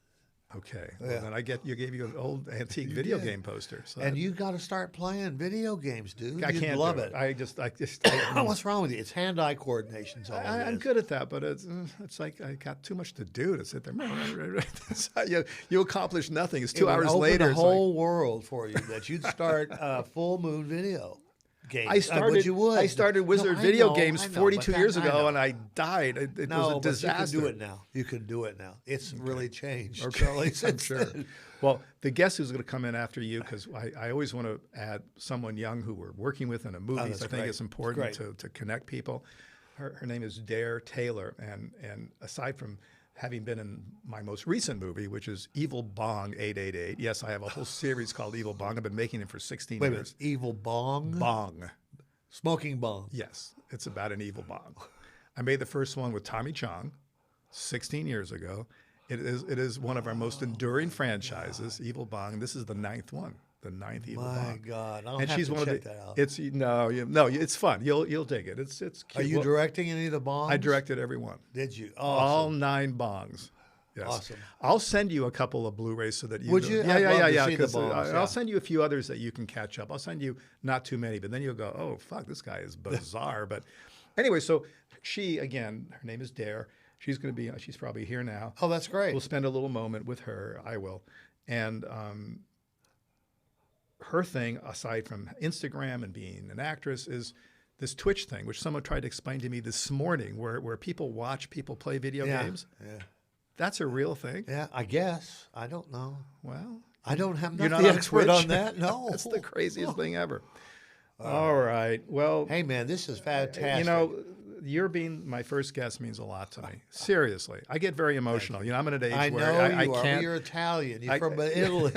Okay. Yeah. Well, then I gave you an old antique video game poster. So And you got to start playing video games, dude. I You'd can't love do it. I just What's wrong with you? It's hand-eye coordination's all I'm it is. good at that, but it's like I got too much to do to sit there. you accomplish nothing. It's It 2 would hours open later. the It's whole world for you that you'd start full moon video games. I started. You would. I started Wizard No, I video know, games I know, 42 but years that- I ago, know. and I died. It was a disaster. You can do it now. You can do it now. It's really changed, Okay, Charlie. I'm since sure. then. Well, the guest who's going to come in after you, because I always want to add someone young who we're working with in a movie. that's I think great. it's important It's great. to connect people. Her name is Dare Taylor, and aside from having been in my most recent movie, which is Evil Bong 888. Yes, I have a whole series called Evil Bong. I've been making it for 16 Wait a years. minute. Evil bong? Bong. Smoking bong. Yes, it's about an evil bong. I made the first one with Tommy Chong 16 years ago. It is one of our most enduring franchises, Evil Bong. This is the 9th one, the 9th Evil My Bong. God. I'll And have she's to one check of the. that out. It's it's fun. You'll dig it. It's cute. Are you Well, directing any of the bongs? I directed every one. Did you? All Awesome. 9 bongs. Yes. Awesome. I'll send you a couple of Blu-rays so that you. Would go- you? Yeah, I'd yeah, love yeah, to yeah. see the 'Cause, bongs, yeah. I'll send you a few others that you can catch up. I'll send you not too many, but then you'll go, oh fuck, this guy is bizarre. But anyway, so she again, her name is Dare. She's going to be. She's probably here now. Oh, that's great. We'll spend a little moment with her. I will, and her thing, aside from Instagram and being an actress, is this Twitch thing, which someone tried to explain to me this morning, where people watch people play video games. Yeah. That's a real thing. Yeah, I guess. I don't know. Well, I don't have you're not not the on expert Twitch? on that. No. That's the craziest thing ever. All right. Well, Hey, man, this is fantastic. you know, you're being my first guest means a lot to me. Seriously, I get very emotional. I'm at an age I where know I you are. can't. You're Italian. You're I- from Italy.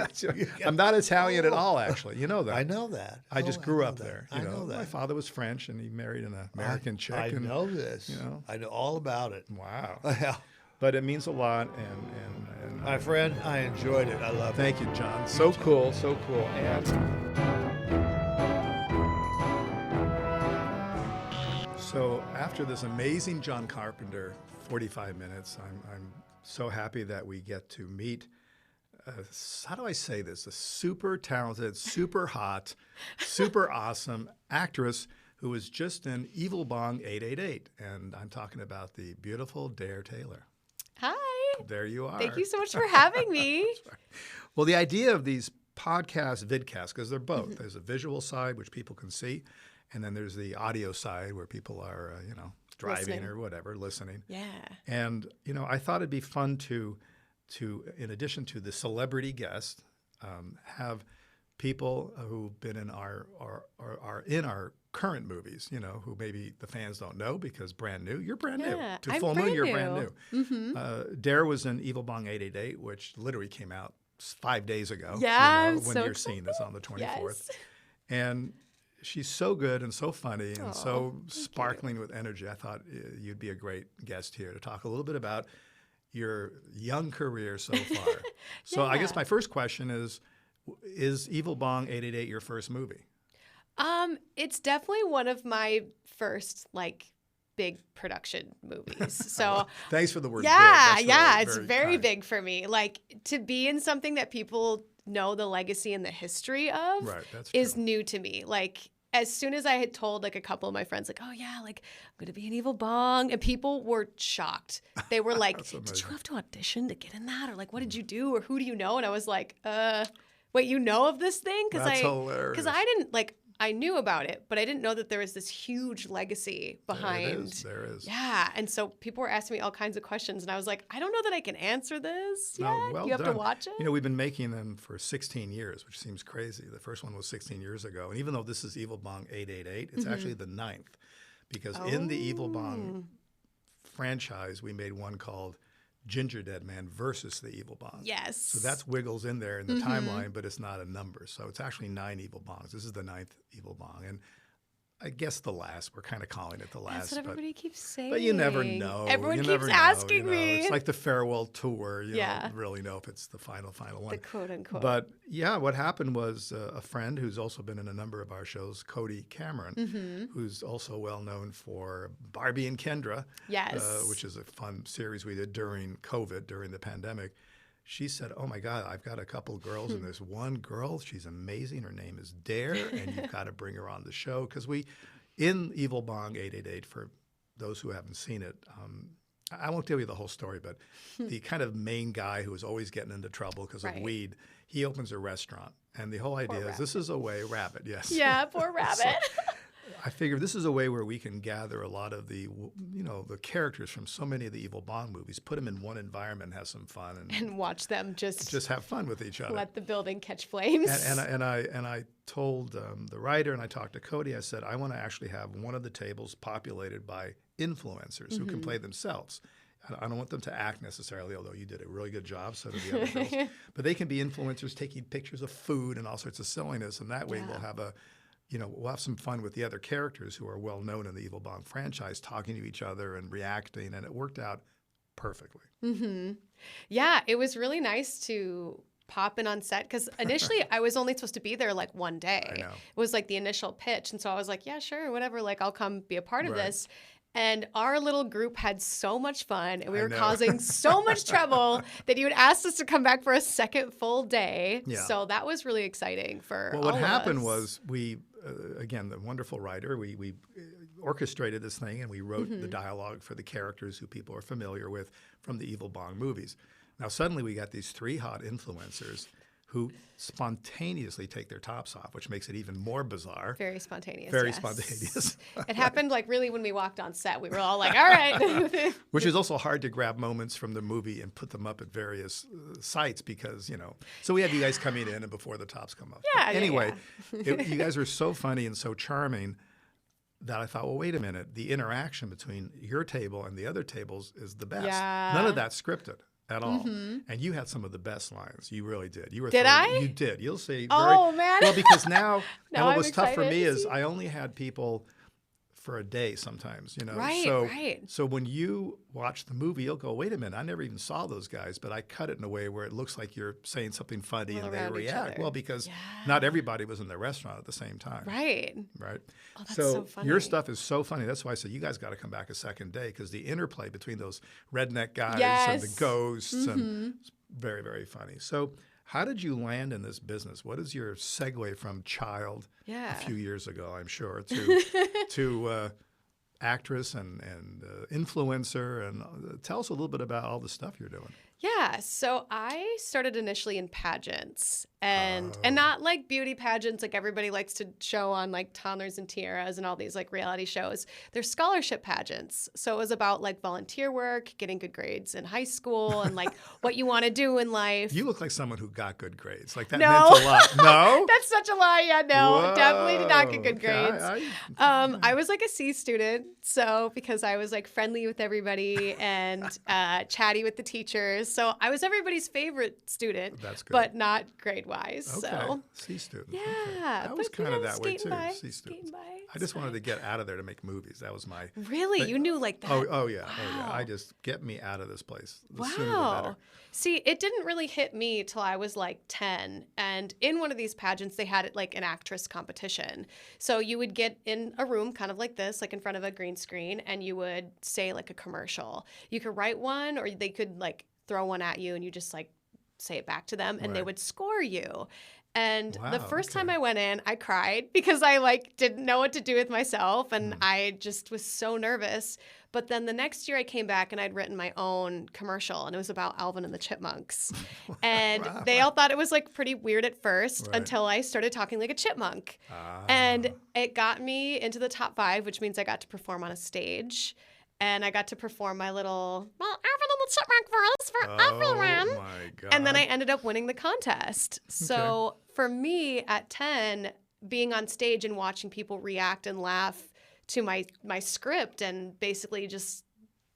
I'm not Italian at all, actually. You know that. I know that. I just Oh, grew know up that. there. I know that. My father was French, and he married an American chick. I and, know this. you know. I know all about it. Wow. Yeah. But it means a lot, and My friend, I enjoyed it. I love it. thank you, John. So cool, so cool. And so after this amazing John Carpenter 45 minutes, I'm so happy that we get to meet. How do I say this? A super talented, super hot, super awesome actress who was just in Evil Bong 888, and I'm talking about the beautiful Dare Taylor. Hi. There you are. Thank you so much for having me. Well, the idea of these podcasts, vidcasts, because they're both. There's a visual side, which people can see, and then there's the audio side where people are, driving Listening. or whatever, listening. Yeah. And, I thought it'd be fun to in addition to the celebrity guest, have people who've been in our current movies, who maybe the fans don't know because brand new. You're brand new. Yeah, To I'm Full Moon, brand you're new. brand new. Dare was in Evil Bong 888, which literally came out 5 days ago. Yeah, I'm when so you're seeing this on the 24th. Yes. And she's so good and so funny and Aw, so thank sparkling with energy. I thought you'd be a great guest here to talk a little bit about your young career so far. So I guess Yeah. my first question is Evil Bong 888 your first movie? It's definitely one of my first big production movies. So thanks for the word. yeah, big. it's very kind. big for me. Like to be in something that people know the legacy and the history of Right, that's is true. new to me. Like as soon as I had told like a couple of my friends, like, oh yeah, like I'm gonna be an evil Bong, and people were shocked. They were like, did you have to audition to get in that, or like what did you do, or who do you know? And I was like, wait, you know of this thing? That's hilarious. Because I didn't like. I knew about it, but I didn't know that there was this huge legacy behind. There is. Yeah, and so people were asking me all kinds of questions, and I was like, I don't know that I can answer this yet. No, well you have done. to watch it. You know, we've been making them for 16 years, which seems crazy. The first one was 16 years ago. And even though this is Evil Bong 888, it's actually the 9th. Because in the Evil Bong franchise, we made one called Ginger Dead Man versus the Evil Bong. Yes. So that's Wiggles in there in the timeline, but it's not a number. So it's actually 9 Evil Bongs. This is the 9th Evil Bong. And I guess the last. We're kind of calling it the last. That's what everybody keeps saying. But you never know. Everyone you keeps never know, asking you know. me. It's like the farewell tour. You Yeah. don't really know if it's the final one. The quote unquote. But yeah, what happened was a friend who's also been in a number of our shows, Cody Cameron, who's also well known for Barbie and Kendra, Yes. which is a fun series we did during COVID, during the pandemic. She said, oh, my God, I've got a couple girls, and there's one girl. She's amazing. Her name is Dare, and you've got to bring her on the show. Because in Evil Bong 888, for those who haven't seen it, I won't tell you the whole story, but the kind of main guy who is always getting into trouble because of weed, he opens a restaurant. And the whole idea is this is a way, Rabbit, yes. Yeah, poor Rabbit. I figure this is a way where we can gather a lot of the, the characters from so many of the Evil Bong movies, put them in one environment, have some fun, and watch them just have fun with each other. let the building catch flames. And I told the writer, and I talked to Cody. I said I want to actually have one of the tables populated by influencers who can play themselves. I don't want them to act necessarily, although you did a really good job, so did the other girls. But they can be influencers taking pictures of food and all sorts of silliness, and that way we'll have we'll have some fun with the other characters who are well known in the Evil Bong franchise, talking to each other and reacting, and it worked out perfectly. Yeah, it was really nice to pop in on set because initially I was only supposed to be there like one day. I know. It was like the initial pitch, and so I was like, yeah, sure, whatever, like I'll come be a part of Right. this. And our little group had so much fun, and we I were know. causing so much trouble that you had asked us to come back for a second full day. Yeah. So that was really exciting for Well, all what of happened us. was we, again, the wonderful writer, we orchestrated this thing and we wrote the dialogue for the characters who people are familiar with from the Evil Bong movies. Now, suddenly we got these 3 hot influencers who spontaneously take their tops off, which makes it even more bizarre. Very spontaneous. Very yes. spontaneous. It happened like really when we walked on set. We were all like, all right. Which is also hard to grab moments from the movie and put them up at various sites because, so we have you guys coming in and before the tops come up. Yeah, Anyway, you guys are so funny and so charming that I thought, well, wait a minute. The interaction between your table and the other tables is the best. Yeah. None of that's scripted at all. And you had some of the best lines. You really did. You were Did I? You did. You'll see. Oh, man. Well, because now, and Now what I'm was tough for me excited. is I only had people for a day sometimes, Right, So, right. so when you watch the movie, you'll go, wait a minute, I never even saw those guys, but I cut it in a way where it looks like you're saying something funny All and they around each react. other. Well, because Yeah. not everybody was in the restaurant at the same time. Right. Right. Oh, that's so funny. your stuff is so funny. That's why I said you guys got to come back a second day because the interplay between those redneck guys and the Yes. ghosts and it's very, very funny. So how did you land in this business? What is your segue from child Yeah. a few years ago, I'm sure, to actress and influencer? And tell us a little bit about all the stuff you're doing. Yeah, so I started initially in pageants and not like beauty pageants like everybody likes to show on like toddlers and tiaras and all these like reality shows. They're scholarship pageants. So it was about like volunteer work, getting good grades in high school and like what you want to do in life. You look like someone who got good grades. Like that No. meant a lot. No? That's such a lie. Yeah, no, Whoa. definitely did not get good Okay, grades. I was like a C student, so because I was like friendly with everybody and chatty with the teachers. So I was everybody's favorite student, That's good. but not grade-wise. Okay. So C student. yeah, Okay. I was but, kind of that way skating too. by, C student. skating by. I just wanted to get out of there to make movies. That was my. Really, But- you knew like that. Oh yeah. Oh yeah. Wow. I just get me out of this place. The sooner the Wow. better. See, it didn't really hit me till I was like 10. And in one of these pageants, they had it like an actress competition. So you would get in a room kind of like this, like in front of a green screen and you would say like a commercial. You could write one, or they could like throw one at you and you just like say it back to them, and they would score you. And the first time I went in, I cried because I like didn't know what to do with myself, and I just was so nervous. But then the next year I came back and I'd written my own commercial, and it was about Alvin and the Chipmunks. And they all thought it was like pretty weird at first until I started talking like a chipmunk. And it got me into the top 5, which means I got to perform on a stage. And I got to perform my little Alvin and the Chipmunk voice for everyone. Oh my God. And then I ended up winning the contest. So for me at 10, being on stage and watching people react and laugh to my script and basically just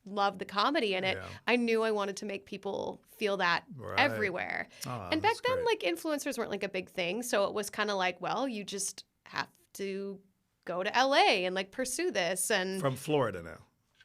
love the comedy in it, I knew I wanted to make people feel that everywhere. And back then, like, influencers weren't like a big thing. So it was kind of like, well, you just have to go to LA and like pursue this. And from Florida now.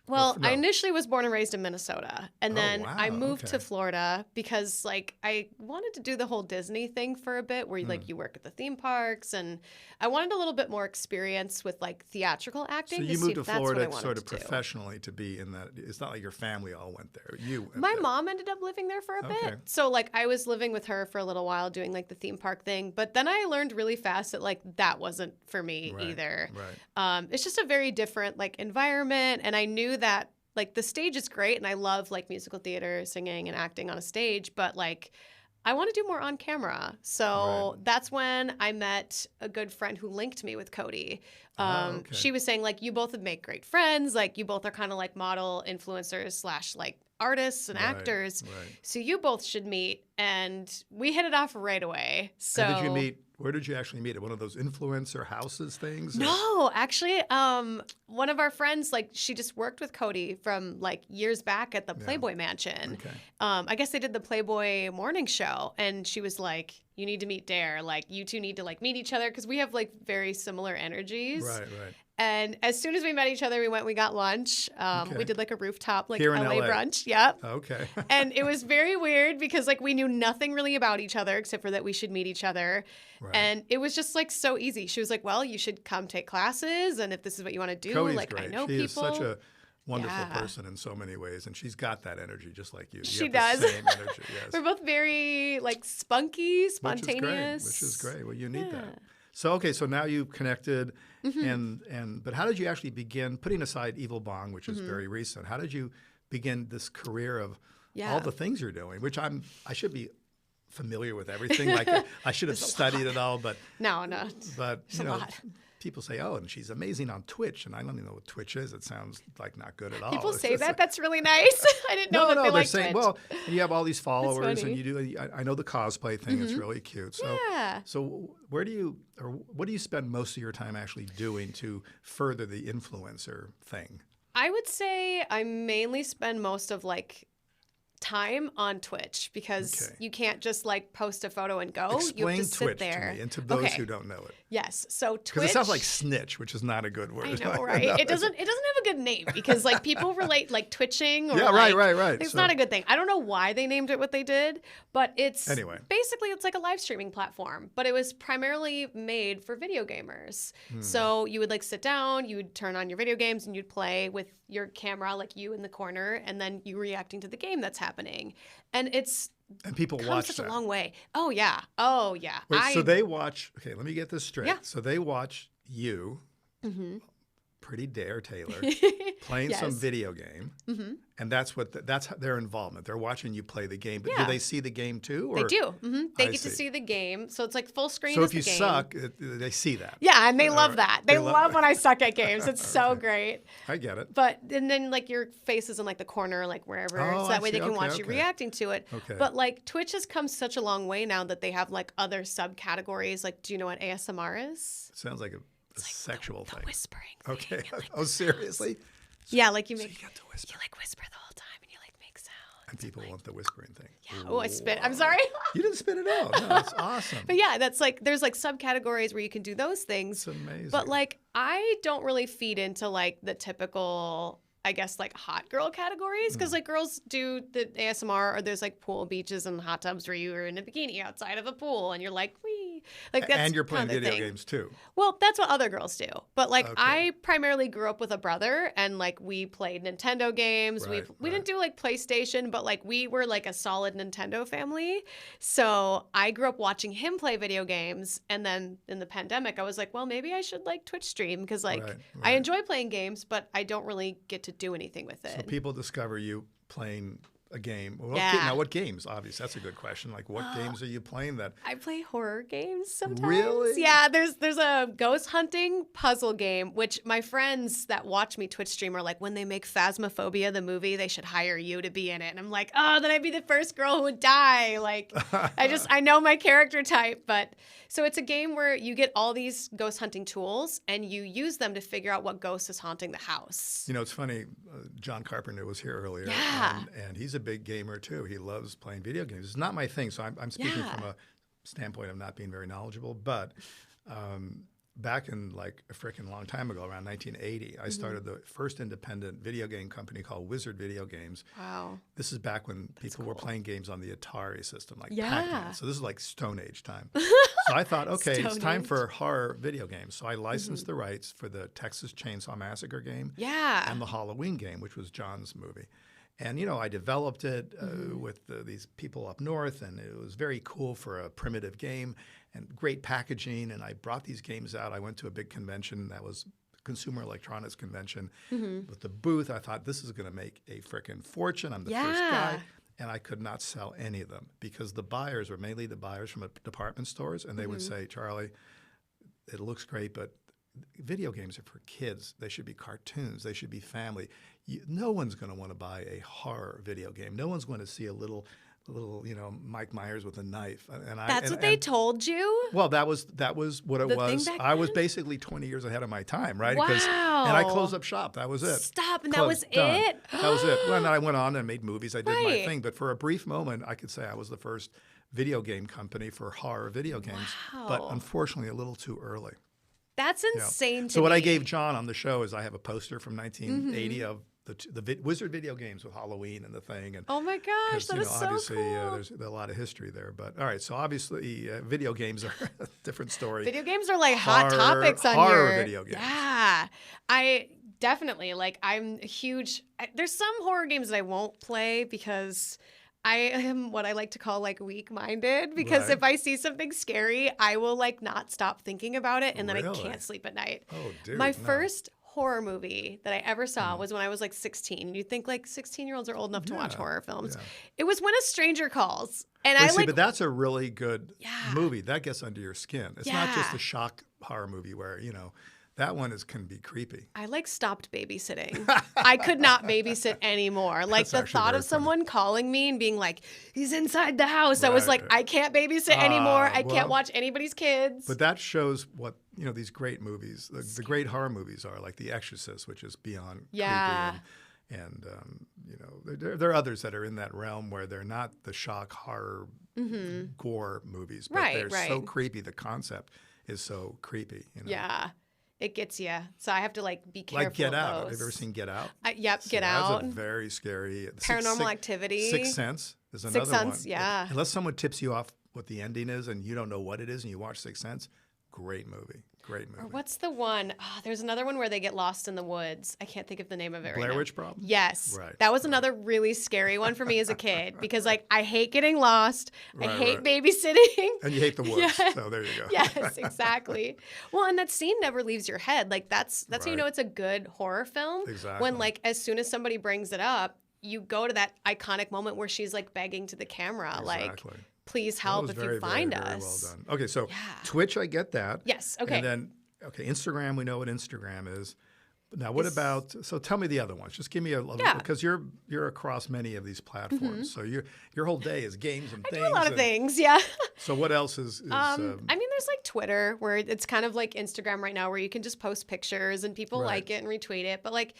Well, I initially was born and raised in Minnesota, and then I moved to Florida because, like, I wanted to do the whole Disney thing for a bit where, like, you work at the theme parks, and I wanted a little bit more experience with, like, theatrical acting. So you moved to Florida sort of professionally to be in that. It's not like your family all went there. My mom ended up living there for a bit. So, like, I was living with her for a little while doing, like, the theme park thing, but then I learned really fast that, like, that wasn't for me either. It's just a very different, like, environment, and I knew that, like, the stage is great, and I love, like, musical theater, singing, and acting on a stage, but, like, I want to do more on camera. So that's when I met a good friend who linked me with Cody. She was saying, like, you both would make great friends. Like, you both are kind of like model influencers / like artists and actors. So you both should meet. And we hit it off right away. So and did you meet? Where did you actually meet? At one of those influencer houses things? No, actually, one of our friends, like, she just worked with Cody from, like, years back at the Playboy Mansion. I guess they did the Playboy morning show, and she was like, you need to meet Dare. Like, you two need to, like, meet each other because we have, like, very similar energies. Right. And as soon as we met each other, we got lunch. We did like a rooftop, like LA brunch. Yep. Okay. And it was very weird because like we knew nothing really about each other except for that we should meet each other. And it was just like so easy. She was like, well, you should come take classes. And if this is what you want to do, Cody's like great. I know she people. Is such a wonderful person in so many ways. And she's got that energy just like you. She does. The same energy, yes. We're both very like spunky, spontaneous. Which is great. Well, you need that. So, so now you've connected, but how did you actually begin, putting aside Evil Bong, which is very recent, how did you begin this career of all the things you're doing, which I should be familiar with everything. Like I should have studied it all, but no. But, you know, people say, oh, and she's amazing on Twitch, and I don't even know what Twitch is. It sounds like not good at all. People say that. Like, that's really nice. I didn't know that they liked saying, Twitch. Well, and you have all these followers, and you do. I know the cosplay thing is really cute. So, so what do you spend most of your time actually doing to further the influencer thing? I would say I mainly spend most of like time on Twitch because you can't just like post a photo and go. Explain you have to Twitch sit there. To me and to those who don't know it. Yes, so Twitch. Because it sounds like snitch, which is not a good word. I know, right? It doesn't have a good name because like people relate like twitching or right. It's not a good thing. I don't know why they named it what they did, but it's basically it's like a live streaming platform, but it was primarily made for video gamers. So you would like sit down, you would turn on your video games and you'd play with your camera, like you in the corner, and then you reacting to the game that's happening. And people watch such a long way. Oh yeah. Wait, so they watch. Okay, let me get this straight. Yeah. So they watch you, Pretty Dare Taylor, playing some video game, and that's their involvement. They're watching you play the game, but do they see the game too? Or? They do. They get to see the game, so it's like full screen. So if you suck, they see that. Yeah, and they love that. They love when I suck at games. It's so great. I get it. But and then like your face is in like the corner, like wherever, so that way they can watch you reacting to it. Okay. But like Twitch has come such a long way now that they have like other subcategories. Like, do you know what ASMR is? It sounds like a sexual thing. The whispering thing. Okay. Oh, seriously? Yeah, like you get to whisper. You like whisper the whole time and you like make sounds. And people want the whispering thing. Yeah. Oh, I spit. I'm sorry. You didn't spit it out. No, that's awesome. But yeah, that's like there's like subcategories where you can do those things. It's amazing. But like I don't really feed into like the typical, I guess, like hot girl categories because like girls do the ASMR or there's like pool beaches and hot tubs where you are in a bikini outside of a pool and you're like, wee. me. Like that's And you're playing kind of the video thing. games too. Well, that's what other girls do. But like Okay. I primarily grew up with a brother, and like we played Nintendo games. Right, We didn't do like PlayStation, but like we were like a solid Nintendo family. So I grew up watching him play video games, and then in the pandemic I was like, well, maybe I should like Twitch stream because like Right, I right. enjoy playing games, but I don't really get to do anything with it. So people discover you playing a game. Well, Yeah. Now, what games? Obviously, that's a good question. Like, what games are you playing that? I play horror games sometimes. Really? Yeah, there's a ghost hunting puzzle game, which my friends that watch me Twitch stream are like, when they make Phasmophobia the movie, they should hire you to be in it. And I'm like, oh, then I'd be the first girl who would die. Like, I know my character type. But so it's a game where you get all these ghost hunting tools and you use them to figure out what ghost is haunting the house. You know, it's funny. John Carpenter was here earlier, Yeah. and he's a big gamer too. He loves playing video games. It's not my thing, so I'm speaking Yeah. from a standpoint of not being very knowledgeable. But back in like a freaking long time ago, around 1980, I started the first independent video game company called Wizard Video Games. Wow. This is back when people were playing games on the Atari system, like Yeah. Pac-Man. So this is like Stone Age time. So I thought, okay, it's Stone time Age. for horror video games. So I licensed the rights for the Texas Chainsaw Massacre game Yeah. and the Halloween game, which was John's movie. And, you know, I developed it with these people up north, and it was very cool for a primitive game and great packaging. And I brought these games out. I went to a big convention that was Consumer Electronics Convention with the booth. I thought, this is going to make a freaking fortune. I'm the first guy. Yeah. And I could not sell any of them because the buyers were mainly the buyers from department stores. And they would say, Charlie, it looks great, but video games are for kids. They should be cartoons. They should be family. No one's going to want to buy a horror video game. No one's going to see a little, you know, Mike Myers with a knife. That's what they told you? Well, that was what it The thing was. back I was then? basically 20 years ahead of my time, right? Wow. And I closed up shop. That was it. Stop, and that was Done. it? That was it. Well, and then I went on and made movies. I did my Right. thing. But for a brief moment, I could say I was the first video game company for horror video games. But Wow. unfortunately, a little too early. That's Yeah. insane to So me. what I gave John on the show is I have a poster from 1980 of the Wizard video games with Halloween and the thing. And Oh my gosh, 'cause, that you is know, so obviously, cool. there's a lot of history there. But all right, so obviously, video games are a different story. Video games are like hot Horror- topics on horror your video games. Yeah. I definitely like I'm a huge there's some horror games that I won't play because I am what I like to call like weak-minded because Right. if I see something scary, I will like not stop thinking about it and then I Really? can't sleep at night. Oh, dude, My no. first horror movie that I ever saw was when I was like 16. You'd think like 16-year-olds are old enough to watch Yeah, horror films. yeah. It was When a Stranger Calls. And But I see, like but that's a really good Yeah. movie. That gets under your skin. It's not just Yeah. a shock horror movie where, you know, that one can be creepy. I like stopped babysitting. I could not babysit anymore. Like That's the actually thought very of someone calling me and being like, he's inside the house. I was Right, like, right. I can't babysit anymore. I well, can't watch anybody's kids. But that shows what, you know, these great movies, the great horror movies are, like The Exorcist, which is beyond Yeah. creepy. And you know, there are others that are in that realm where they're not the shock horror gore movies, but Right, they're so right. creepy. The concept is so creepy. You know? Yeah. It gets you. So I have to like be careful Like Get of Out. those. Have you ever seen Get Out? Yep, See, Get that's Out. a very scary. Paranormal Activity. Sixth Sense is another one. Sense, yeah. Unless someone tips you off what the ending is and you don't know what it is and you watch Sixth Sense, great movie. Great movie. Or what's the one? Oh, there's another one where they get lost in the woods. I can't think of the name of it right Blair now. Witch Problem? Yes. Right, That was another really scary one for me as a kid because like I hate getting lost. I Right, hate right. babysitting. And you hate the woods. Yes. So there you go. Yes, exactly. Well, and that scene never leaves your head. Like that's how you Right. know it's a good horror film. Exactly. When like as soon as somebody brings it up, you go to that iconic moment where she's like begging to the camera, like, Exactly. please That help was if very, you find very, us. Very well done. Okay, so Yeah. Twitch, I get that. Yes. Okay. And then, Instagram, we know what Instagram is. But now, what Is- about? So, tell me the other ones. Just give me a little, Yeah. because you're across many of these platforms. So your whole day is games and I things. do a lot of and- things. Yeah. So, what else is I mean, there's like Twitter where it's kind of like Instagram right now where you can just post pictures and people Right. like it and retweet it. But like,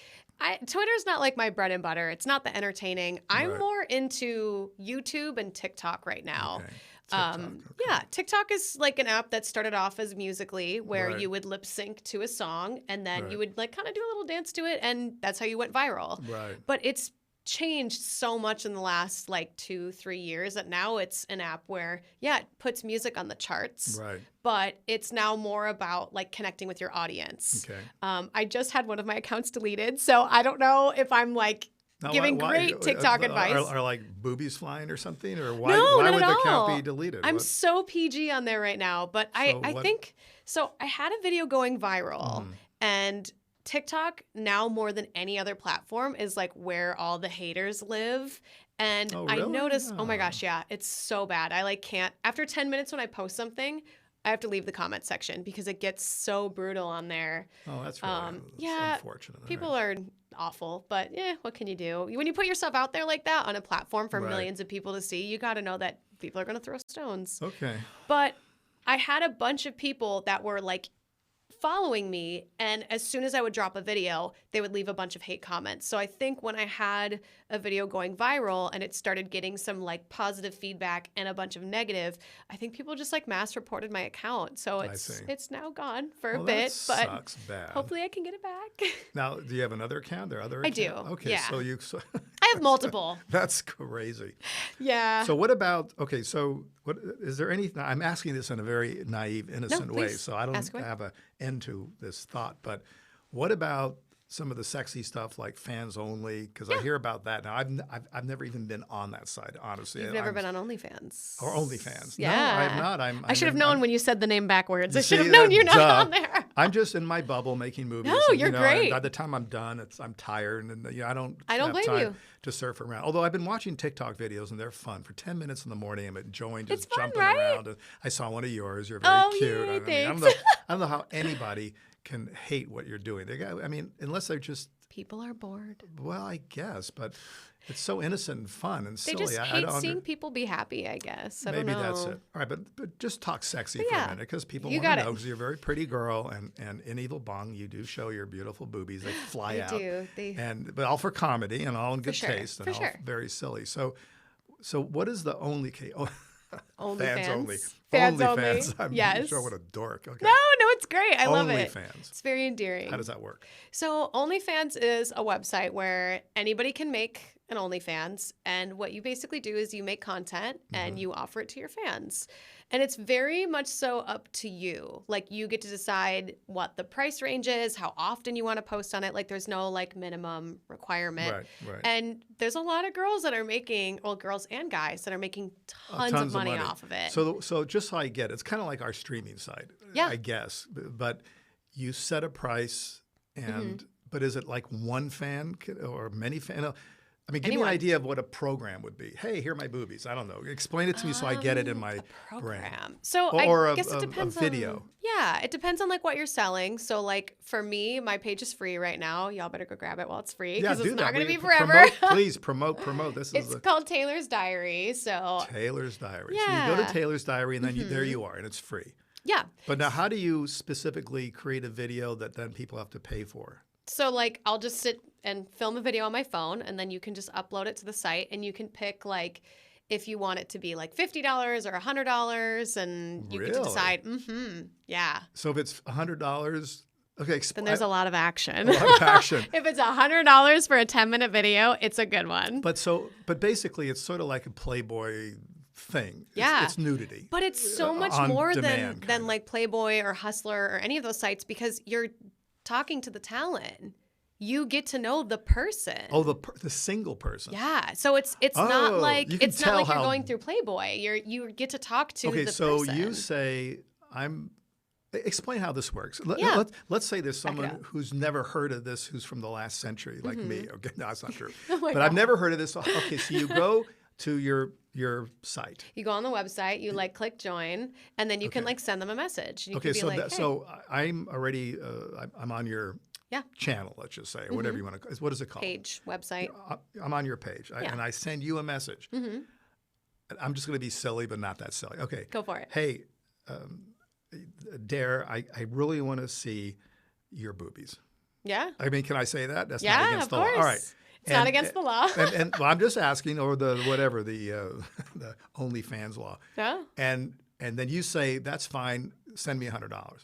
Twitter's not like my bread and butter. It's not the entertaining. I'm Right. more into YouTube and TikTok right now. Okay. TikTok, okay. Yeah, TikTok is like an app that started off as Musical.ly where Right. you would lip sync to a song and then Right. you would like kind of do a little dance to it and that's how you went viral. Right. But it's changed so much in the last like 2-3 years that now it's an app where, yeah, it puts music on the charts, Right. but it's now more about like connecting with your audience. Okay. I just had one of my accounts deleted, so I don't know if I'm like Now, giving great TikTok advice. Are like boobies flying or something? Or why, No, why not would at the account all. be deleted? I'm What- so PG on there right now, but I what- think so. I had a video going viral, and TikTok now more than any other platform is like where all the haters live. And Oh, I really? noticed, oh my Oh. gosh, yeah, it's so bad. I like can't, after 10 minutes when I post something, I have to leave the comment section because it gets so brutal on there. Oh, that's really that's yeah, unfortunate. All People right. are awful, but what can you do? When you put yourself out there like that on a platform for Right. millions of people to see, you got to know that people are going to throw stones. Okay. But I had a bunch of people that were like following me, and as soon as I would drop a video, they would leave a bunch of hate comments. So I think when I had a video going viral and it started getting some like positive feedback and a bunch of negative, I think people just like mass reported my account. So see. it's now gone for a Well, bit, that but sucks bad. hopefully I can get it back. Now, do you have another account? There are other I do, accounts? Okay, yeah. so you I have multiple. that's crazy. Yeah. So what about so what is there any I'm asking this in a very naive, innocent way, please, so I don't ask away. have an end to this thought, but what about some of the sexy stuff like fans only? Because I hear about that now. I've never even been on that side, honestly. You've never been on OnlyFans. or OnlyFans. Yeah. No, I have not. I should have known when you said the name backwards. I should have See, known you're not duh. on there. I'm just in my bubble making movies. No, and, you're and great. by the time I'm done, I'm tired, and I don't I don't have blame time you. to surf around. Although I've been watching TikTok videos, and they're fun. For 10 minutes in the morning, I'm enjoying just It's fun, jumping right? around. And I saw one of yours. You're very Oh, cute. yay, I don't thanks. know. I don't know how anybody can hate what you're doing. Unless they're just People are bored. well, I guess, but it's so innocent and fun and They silly. just I hate don't seeing people be happy, I guess. I Maybe don't know. that's it. All right, but just talk sexy But for yeah, a minute because people you want got to it. know because you're a very pretty girl, and in Evil Bong you do show your beautiful boobies. They fly They out. do. But all for comedy and all in good sure, taste and for all sure. very silly. So what is the only case? Oh, fans only. Fans only only. fans. I'm Yes. sure what a dork. Okay. No, it's great. I love it. OnlyFans. It's very endearing. How does that work? So OnlyFans is a website where anybody can make an OnlyFans, and what you basically do is you make content and you offer it to your fans. And it's very much so up to you. Like you get to decide what the price range is, how often you want to post on it. Like there's no like minimum requirement. Right. And there's a lot of girls that are making, well, girls and guys that are making tons of money off of it. So just so I get it, it's kind of like our streaming site, Yeah. I guess. But you set a price, and but is it like one fan or many fans? I mean, give me Anyone. an idea of what a program would be. Hey, here are my boobies. I don't know. Explain it to me so I get it in my brain. Program. So Or I a- guess it a depends video. on it depends on like what you're selling. So like for me, my page is free right now. Y'all better go grab it while it's free because it's not going to be forever. Please promote. This It's is called Taylor's Diary. So Taylor's Diary. So Yeah. you go to Taylor's Diary, and then there you are, and it's free. yeah. But now, how do you specifically create a video that then people have to pay for? So like I'll just sit and film a video on my phone, and then you can just upload it to the site, and you can pick like if you want it to be like $50 or $100, and you get to Really? decide. Yeah. So if it's $100, okay, Then there's a lot of action. a lot of action. If it's $100 for a 10-minute video, it's a good one. But basically, it's sort of like a Playboy thing. Yeah. It's nudity. But it's so much on more demand, than kind of. like Playboy or Hustler or any of those sites because you're talking to the talent. You get to know the person. Oh, the single person. Yeah. So it's not Oh, like you can it's not tell like you're how- going through Playboy. You get to talk to Okay, the so person. you say explain how this works. Yeah. Let's say there's Back it someone up. who's never heard of this, who's from the last century, like me. Okay, no, that's not true. Oh my But I've God. never heard of this. Okay, so you go to your site. You go on the website, you like click join, and then you can Okay. like send them a message. You Okay, can be so like, hey. so I'm already I'm on your Yeah. channel, let's just say, or whatever you want to. What is it called? Page, website. I'm on your page, Yeah. and I send you a message. Mm-hmm. I'm just going to be silly, but not that silly. Okay. Go for it. Hey, Dare, I really want to see your boobies. Yeah. I mean, can I say that? That's not Yeah, against of the course. law. All right. It's not against the law. and well, I'm just asking, or the whatever the OnlyFans law. Yeah. And then you say that's fine. Send me $100.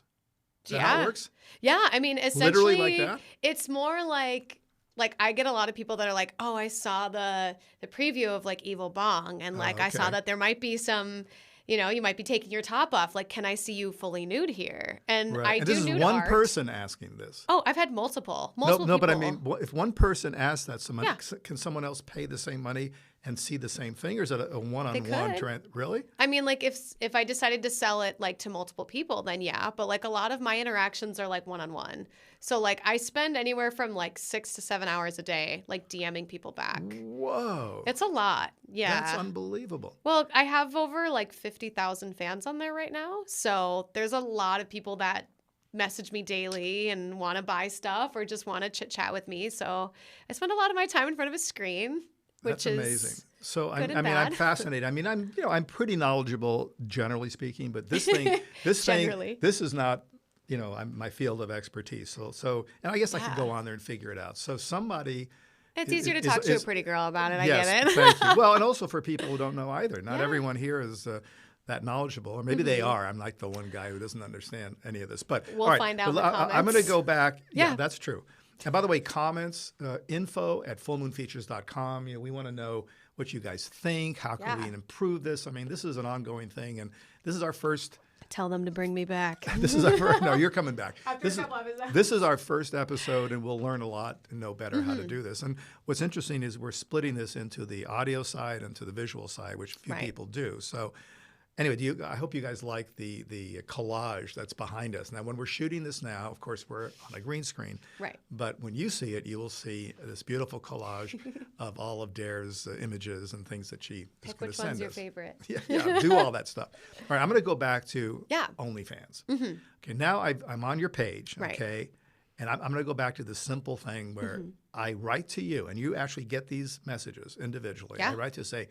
Is that Yeah. how it works? Yeah, I mean, Literally essentially, like that? it's more like like I get a lot of people that are like, oh, I saw the preview of like Evil Bong, and like I saw that there might be some, you know, you might be taking your top off. Like, can I see you fully nude here? And I And do this is nude one art. person asking this. Oh, I've had multiple No, people. but I mean, if one person asks that, Yeah. can someone else pay the same money and see the same thing, or is it a one-on-one? could. Trend? Really? I mean, like if I decided to sell it like to multiple people, then yeah. But like a lot of my interactions are like one-on-one. So like I spend anywhere from like 6 to 7 hours a day like DMing people back. Whoa. It's a lot. Yeah. That's unbelievable. Well, I have over like 50,000 fans on there right now. So there's a lot of people that message me daily and want to buy stuff or just want to chit chat with me. So I spend a lot of my time in front of a screen, which That's amazing. So good and I'm bad. fascinated. I mean, I'm pretty knowledgeable generally speaking, but this thing, Generally. this is not, my field of expertise. So, and I guess I could Yeah. go on there and figure it out. So somebody. It's easier to talk to a pretty girl about it. I Yes, get it. thank you. Well, and also for people who don't know either. Not Yeah. everyone here is that knowledgeable, or maybe they are. I'm like the one guy who doesn't understand any of this. But We'll all right, find out in the I'm going to comments. go back. Yeah. That's true. And by the way, comments, info@fullmoonfeatures.com. We want to know what you guys think. How can we improve this? I mean, this is an ongoing thing, and this is our first. Tell them to bring me back. This is our first. No, you're coming back. After a couple episodes. This is our first episode, and we'll learn a lot and know better how to do this. And what's interesting is we're splitting this into the audio side and to the visual side, which few Right. people do. So anyway, I hope you guys like the collage that's behind us. Now, when we're shooting this now, of course, we're on a green screen. Right. But when you see it, you will see this beautiful collage of all of Dare's images and things that she is Pick going which to send one's your us. favorite. Yeah, do all that stuff. All right, I'm going to go back to Yeah. OnlyFans. Okay, now I'm on your page, Right. okay? And I'm going to go back to the simple thing where I write to you, and you actually get these messages individually. Yeah. I write to say,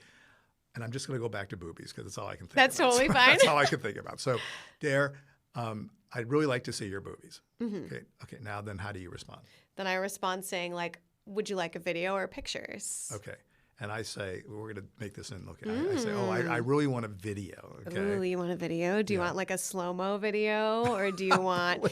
and I'm just going to go back to boobies because that's all I can think That's about. totally So fine. That's all I can think about. So, Dare, I'd really like to see your boobies. Okay, now then how do you respond? Then I respond saying like, would you like a video or pictures? Okay. And I say, we're going to make this in. Okay. I say, I really want a video. Okay. Ooh, you want a video? Do you want like a slow-mo video, or do you want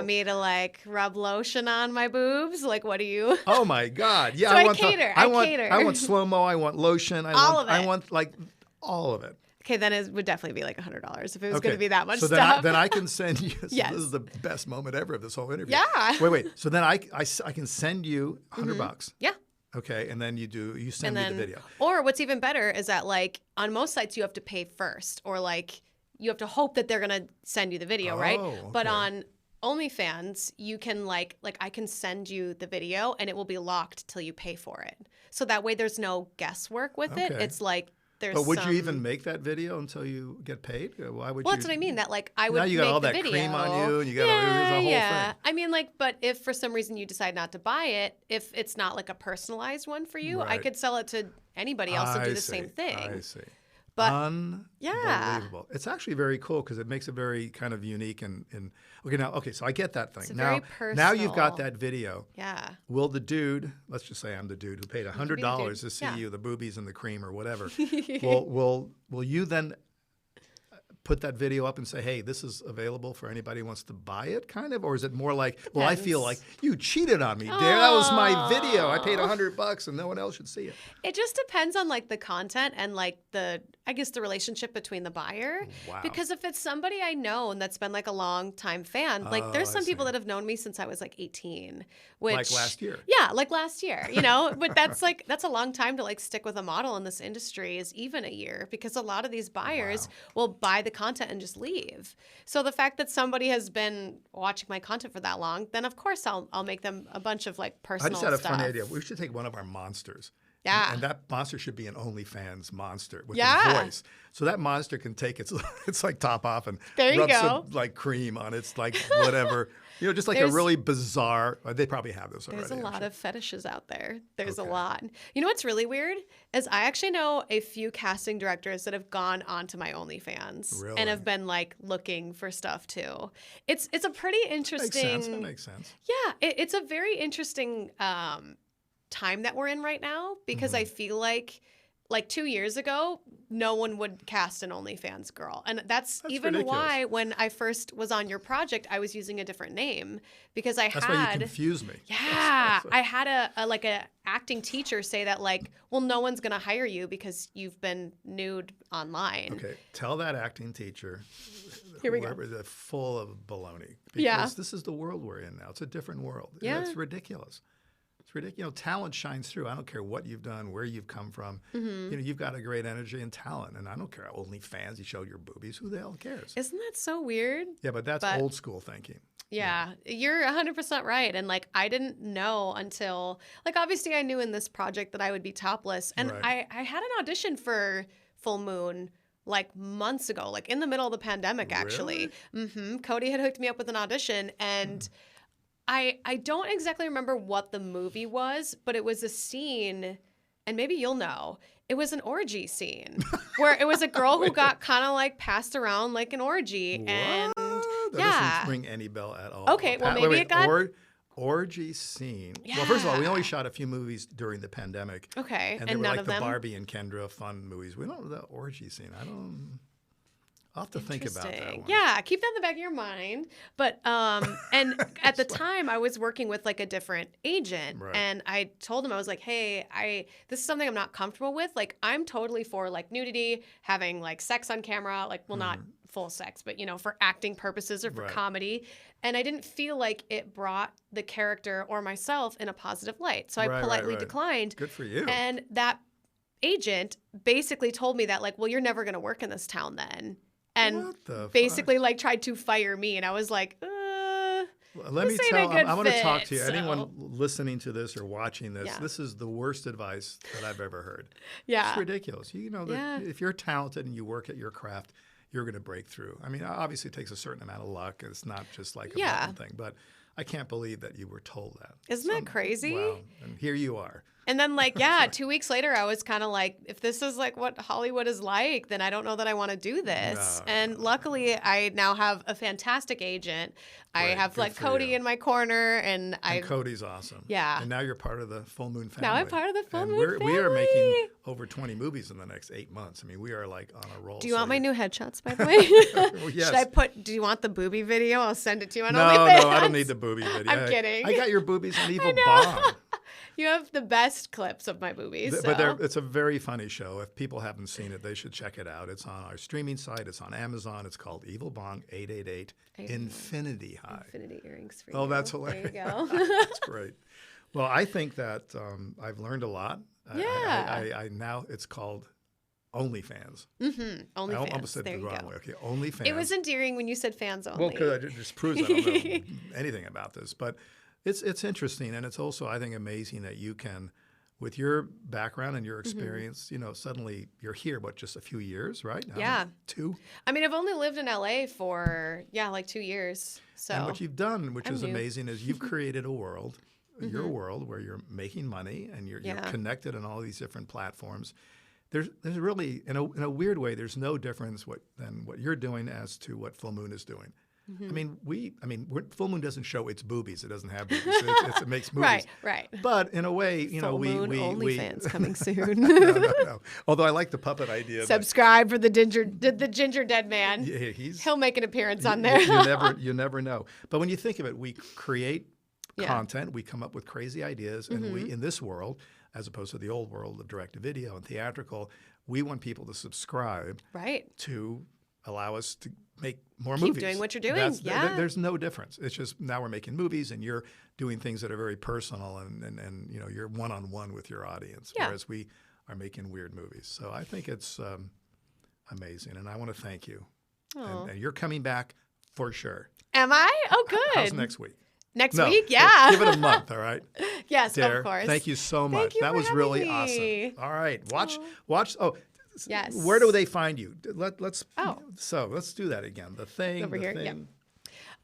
me to like rub lotion on my boobs? Like, what do you? Oh my God! Yeah, So I want cater. I cater. want slow mo. I want lotion. All of it. I want like all of it. Okay, then it would definitely be like $100 if it was Okay. going to be that much so stuff. then I can send you. Yes. This is the best moment ever of this whole interview. Yeah. Wait. So then I can send you $100. Yeah. Okay, and then you send me the video. Or what's even better is that like on most sites you have to pay first, or like you have to hope that they're gonna send you the video, right? But okay. on OnlyFans, you can like I can send you the video and it will be locked till you pay for it. So that way there's no guesswork with it. Okay. It's like there's But would some... you even make that video until you get paid? Why would you? Well, that's what I mean. That like I would Now you got make all the that video. cream on you, and you got there's a whole thing. I mean, like, but if for some reason you decide not to buy it, if it's not like a personalized one for you, I Right. could sell it to anybody else and do the same thing. I see. But Unbelievable. It's actually very cool because it makes it very kind of unique and okay, so I get that thing. It's now very now you've got personal. that video. Yeah. Will the dude, let's just say I'm the dude who paid $100 dude. to see Yeah. you, the boobies and the cream or whatever. will you then put that video up and say, hey, this is available for anybody who wants to buy it, kind of? Or is it more like, well, I feel like you cheated on me, Dare. That was my video. I paid $100 and no one else should see it. It just depends on like the content and like the relationship between the buyer. Wow. Because if it's somebody I know and that's been like a long time fan, like there's some people that have known me since I was like 18. Which, Like last year. Yeah, like last year, but that's a long time to like stick with a model in this industry is even a year, because a lot of these buyers will buy the content and just leave. So the fact that somebody has been watching my content for that long, then of course I'll make them a bunch of like personal I just had a stuff. funny idea. We should take one of our monsters. Yeah. And that monster should be an OnlyFans monster with Yeah. a voice. So that monster can take its like top off and There you rub go. some like cream on its like whatever. Just like a There's- really bizarre. They probably have this already. There's a I'm lot sure. of fetishes out there. There's Okay. a lot. You know what's really weird is I actually know a few casting directors that have gone onto my OnlyFans Really? and have been like looking for stuff too. It's a pretty interesting. Makes sense. That makes sense. Yeah, it's a very interesting time that we're in right now, because Mm-hmm. I feel like 2 years ago, no one would cast an OnlyFans girl. And that's even ridiculous. why when I first was on your project, I was using a different name because That's why you confuse me. Yeah, I had a acting teacher say that like, well, no one's gonna hire you because you've been nude online. Okay, tell that acting teacher. Here we go. They're full of baloney. Because Yeah. this is the world we're in now. It's a different world. Yeah. It's ridiculous. It's ridiculous. You know, talent shines through. I don't care what you've done, where you've come from. Mm-hmm. You know, you've got a great energy and talent, and I don't care. OnlyFans, you showed your boobies. Who the hell cares? Isn't that so weird? Yeah, but that's old school thinking. Yeah, you're 100% right. And like, I didn't know until, like, obviously I knew in this project that I would be topless. And Right. I had an audition for Full Moon like months ago, like in the middle of the pandemic, actually. Cody had hooked me up with an audition, and I don't exactly remember what the movie was, but it was a scene, and maybe you'll know. It was an orgy scene where it was a girl who got kind of like passed around like an orgy. And That yeah. doesn't ring any bell at all. Okay, well, maybe it got- orgy scene. Well, first of all, we Yeah. only shot a few movies during the pandemic. Okay, And they and were none like of the them? Barbie and Kendra fun movies. We don't know the orgy scene. I'll have to think about that Interesting. one. Yeah, keep that in the back of your mind. But and at the time I was working with like a different agent, Right. and I told him, I was like, hey, this is something I'm not comfortable with. Like, I'm totally for like nudity, having like sex on camera, like, well, not full sex, but you know, for acting purposes or for Right. comedy. And I didn't feel like it brought the character or myself in a positive light. So I Right, politely right. declined. Good for you. And that agent basically told me that like, well, you're never going to work in this town then. And What the basically like tried to fire me. And I was like, Let me this ain't tell. a good I want to talk fit, to you. so- Anyone listening to this or watching this, Yeah. this is the worst advice that I've ever heard. yeah. It's ridiculous. You know that Yeah. if you're talented and you work at your craft, you're going to break through. I mean, obviously, it takes a certain amount of luck. It's not just like a Yeah. button thing. But I can't believe that you were told that. Isn't that crazy? Wow. And here you are. And then like, yeah, 2 weeks later, I was kind of like, if this is like what Hollywood is like, then I don't know that I want to do this. No. And luckily I now have a fantastic agent. I Great. have Good like for Cody you. in my corner, and And Cody's awesome. Yeah. And now you're part of the Full Moon family. Now I'm part of the Full And Moon We are making family. over 20 movies in the next 8 months. I mean, we are like on a roll. Do you want my new headshots, by the way? Well, yes. Should I do you want the booby video? I'll send it to you on No, OnlyFans. no, I don't need the booby video. I'm kidding. I got your boobies on Evil know. Bong. You have the best clips of my boobies. But so. it's a very funny show. If people haven't seen it, they should check it out. It's on our streaming site. It's on Amazon. It's called Evil Bong 888 Infinity High. Infinity earrings for you. Oh, that's hilarious. There you go. That's great. Well, I think that I've learned a lot. Yeah. I now it's called OnlyFans. OnlyFans. I almost said there the you wrong go. way. Okay, OnlyFans. It was endearing when you said fans only. Well, because it just proves I don't know anything about this. But it's interesting, and it's also, I think, amazing that you can, with your background and your experience, you know, suddenly you're here, but just a few years, right? Yeah. 2. I mean, I've only lived in LA for, like 2 years. So And what you've done, which I'm is new. amazing, is you've created a world, your world, where you're making money and you're Yeah. connected on all these different platforms. There's really, in a weird way, there's no difference than what you're doing as to what Full Moon is doing. I mean, Full Moon doesn't show its boobies. It doesn't have boobies. It makes movies. Right. But in a way, you know, Full we Moon OnlyFans coming soon. no. Although I like the puppet idea. but Subscribe for the Ginger Dead Man. yeah, he's He'll make an appearance on there. you never know. But when you think of it, we create Yeah. content. We come up with crazy ideas, and we in this world, as opposed to the old world of direct-to-video and theatrical, we want people to subscribe Right. to allow us to make more Keep movies. doing what you're doing, That's there's no difference. It's just now we're making movies, and you're doing things that are very personal, and you know, you're one-on-one with your audience, Yeah. whereas we are making weird movies. So I think it's amazing, and I want to thank you. And you're coming back for sure. Am I? Oh, good. How's next week? Next No, week? Yeah. Give it a month, all right? Yes, Dare. of course. Thank you so much. Thank you That for was having really me. awesome. All right. Watch. Oh, Yes. Where do they find you? Let's. Oh. So let's do that again. The thing. Over the here, thing.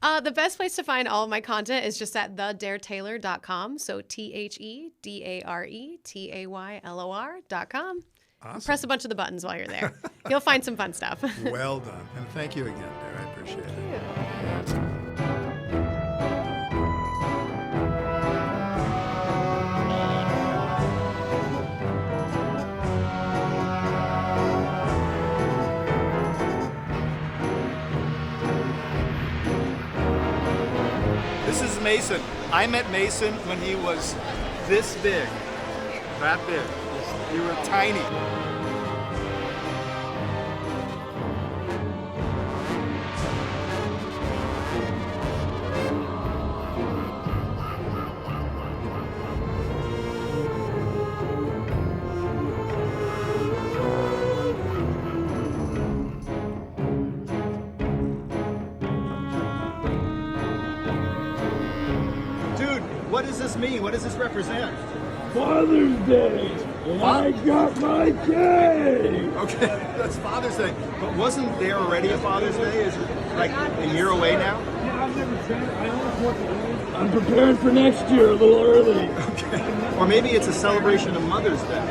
The best place to find all of my content is just at thedaretaylor.com. So TheDareTaylor.com. Awesome. Press a bunch of the buttons while you're there. You'll find some fun stuff. Well done. And thank you again, Dare. I appreciate it. Mason. I met Mason when he was this big, that big. You were tiny. What does this mean? What does this represent? Father's Day, and I got my cake! Okay, that's Father's Day. But wasn't there already a Father's Day? Is it like a year away now? Yeah, I've never said it. I almost want to. I'm preparing for next year a little early. Okay. Or maybe it's a celebration of Mother's Day.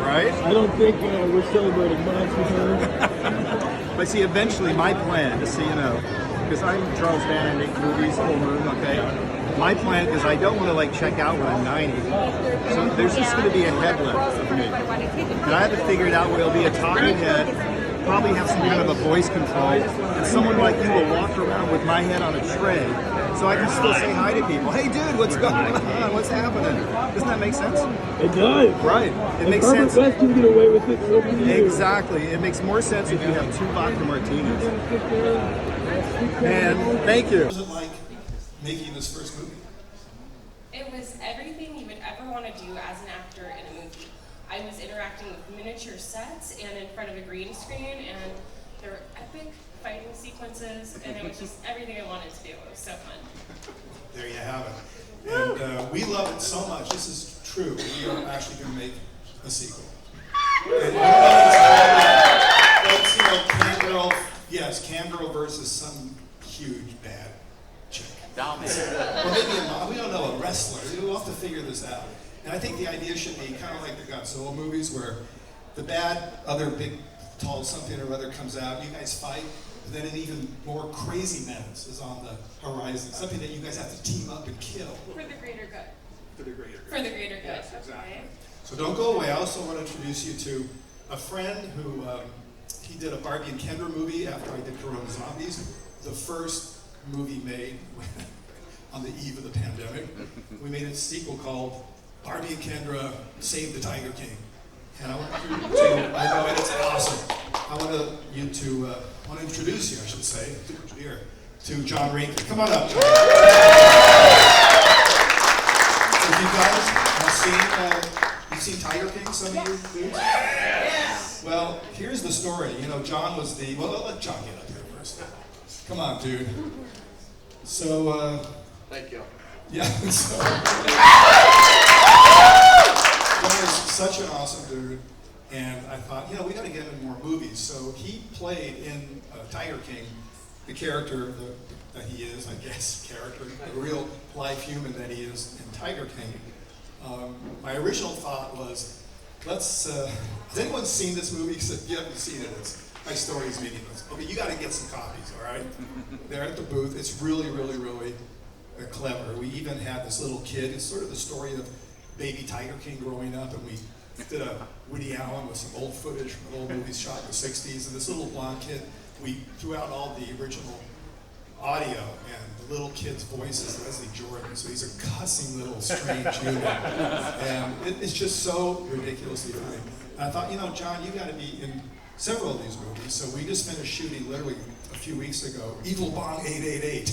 Right? I don't think we're celebrating much with her. But see, eventually my plan, just so you know, because I'm Charles Band, I make movies, full moon, okay? My plan is I don't want to like check out when I'm 90. So there's just going to be a head lift of me. And I have to figure it out where it'll be a talking head, probably have some kind of a voice control, and someone like you will walk around with my head on a tray so I can still say hi to people. Hey dude, what's going on? What's happening? Doesn't that make sense? It does. Right. It makes sense. West can get away with it so can you. Exactly. It makes more sense if you have 2 vodka martinis. And thank you. What was it like making this first movie? It was everything you would ever want to do as an actor in a movie. I was interacting with miniature sets and in front of a green screen, and there were epic fighting sequences, and it was just everything I wanted to do. It was so fun. There you have it. And we love it so much. This is true. We are actually going to make a sequel. And that's, you know, Cam Girl versus some huge bad chick. Dominant. Or maybe we don't know, a wrestler. We'll have to figure this out. And I think the idea should be kind of like the Godzilla movies, where the bad other big, tall something or other comes out, you guys fight, but then an even more crazy menace is on the horizon. Something that you guys have to team up and kill. For the greater good. For the greater good. For the greater good. Yes, exactly. So don't go away. I also want to introduce you to a friend who, he did a Barbie and Kendra movie after I did Corona Zombies, the first movie made on the eve of the pandemic. We made a sequel called Barbie and Kendra Save the Tiger King. And I want you to, I know it's awesome. I want to introduce you, I should say, here, to John Rinkin. Come on up, John. So you guys have you've seen Tiger King, some of you dudes? Yes. Well, here's the story. You know, John was well, I'll let John get up here first. Come on, dude. So, thank you. Yeah, so. John is such an awesome dude, and I thought, you know, we got to get him in more movies. So he played in Tiger King the character that he is, I guess, the real life human that he is in Tiger King. My original thought was, has anyone seen this movie? Because if you haven't seen it, my story is meaningless. Okay, you got to get some copies, all right? They're at the booth. It's really, really, really clever. We even had this little kid. It's sort of the story of baby Tiger King growing up, and we did a Woody Allen with some old footage from old movies shot in the 60s, and this little blonde kid, we threw out all the original audio, and the little kid's voice is Leslie Jordan, so he's a cussing little strange human, and it's just so ridiculously funny. And I thought, you know, John, you got to be in several of these movies, so we just finished shooting literally a few weeks ago, Evil Bong 888.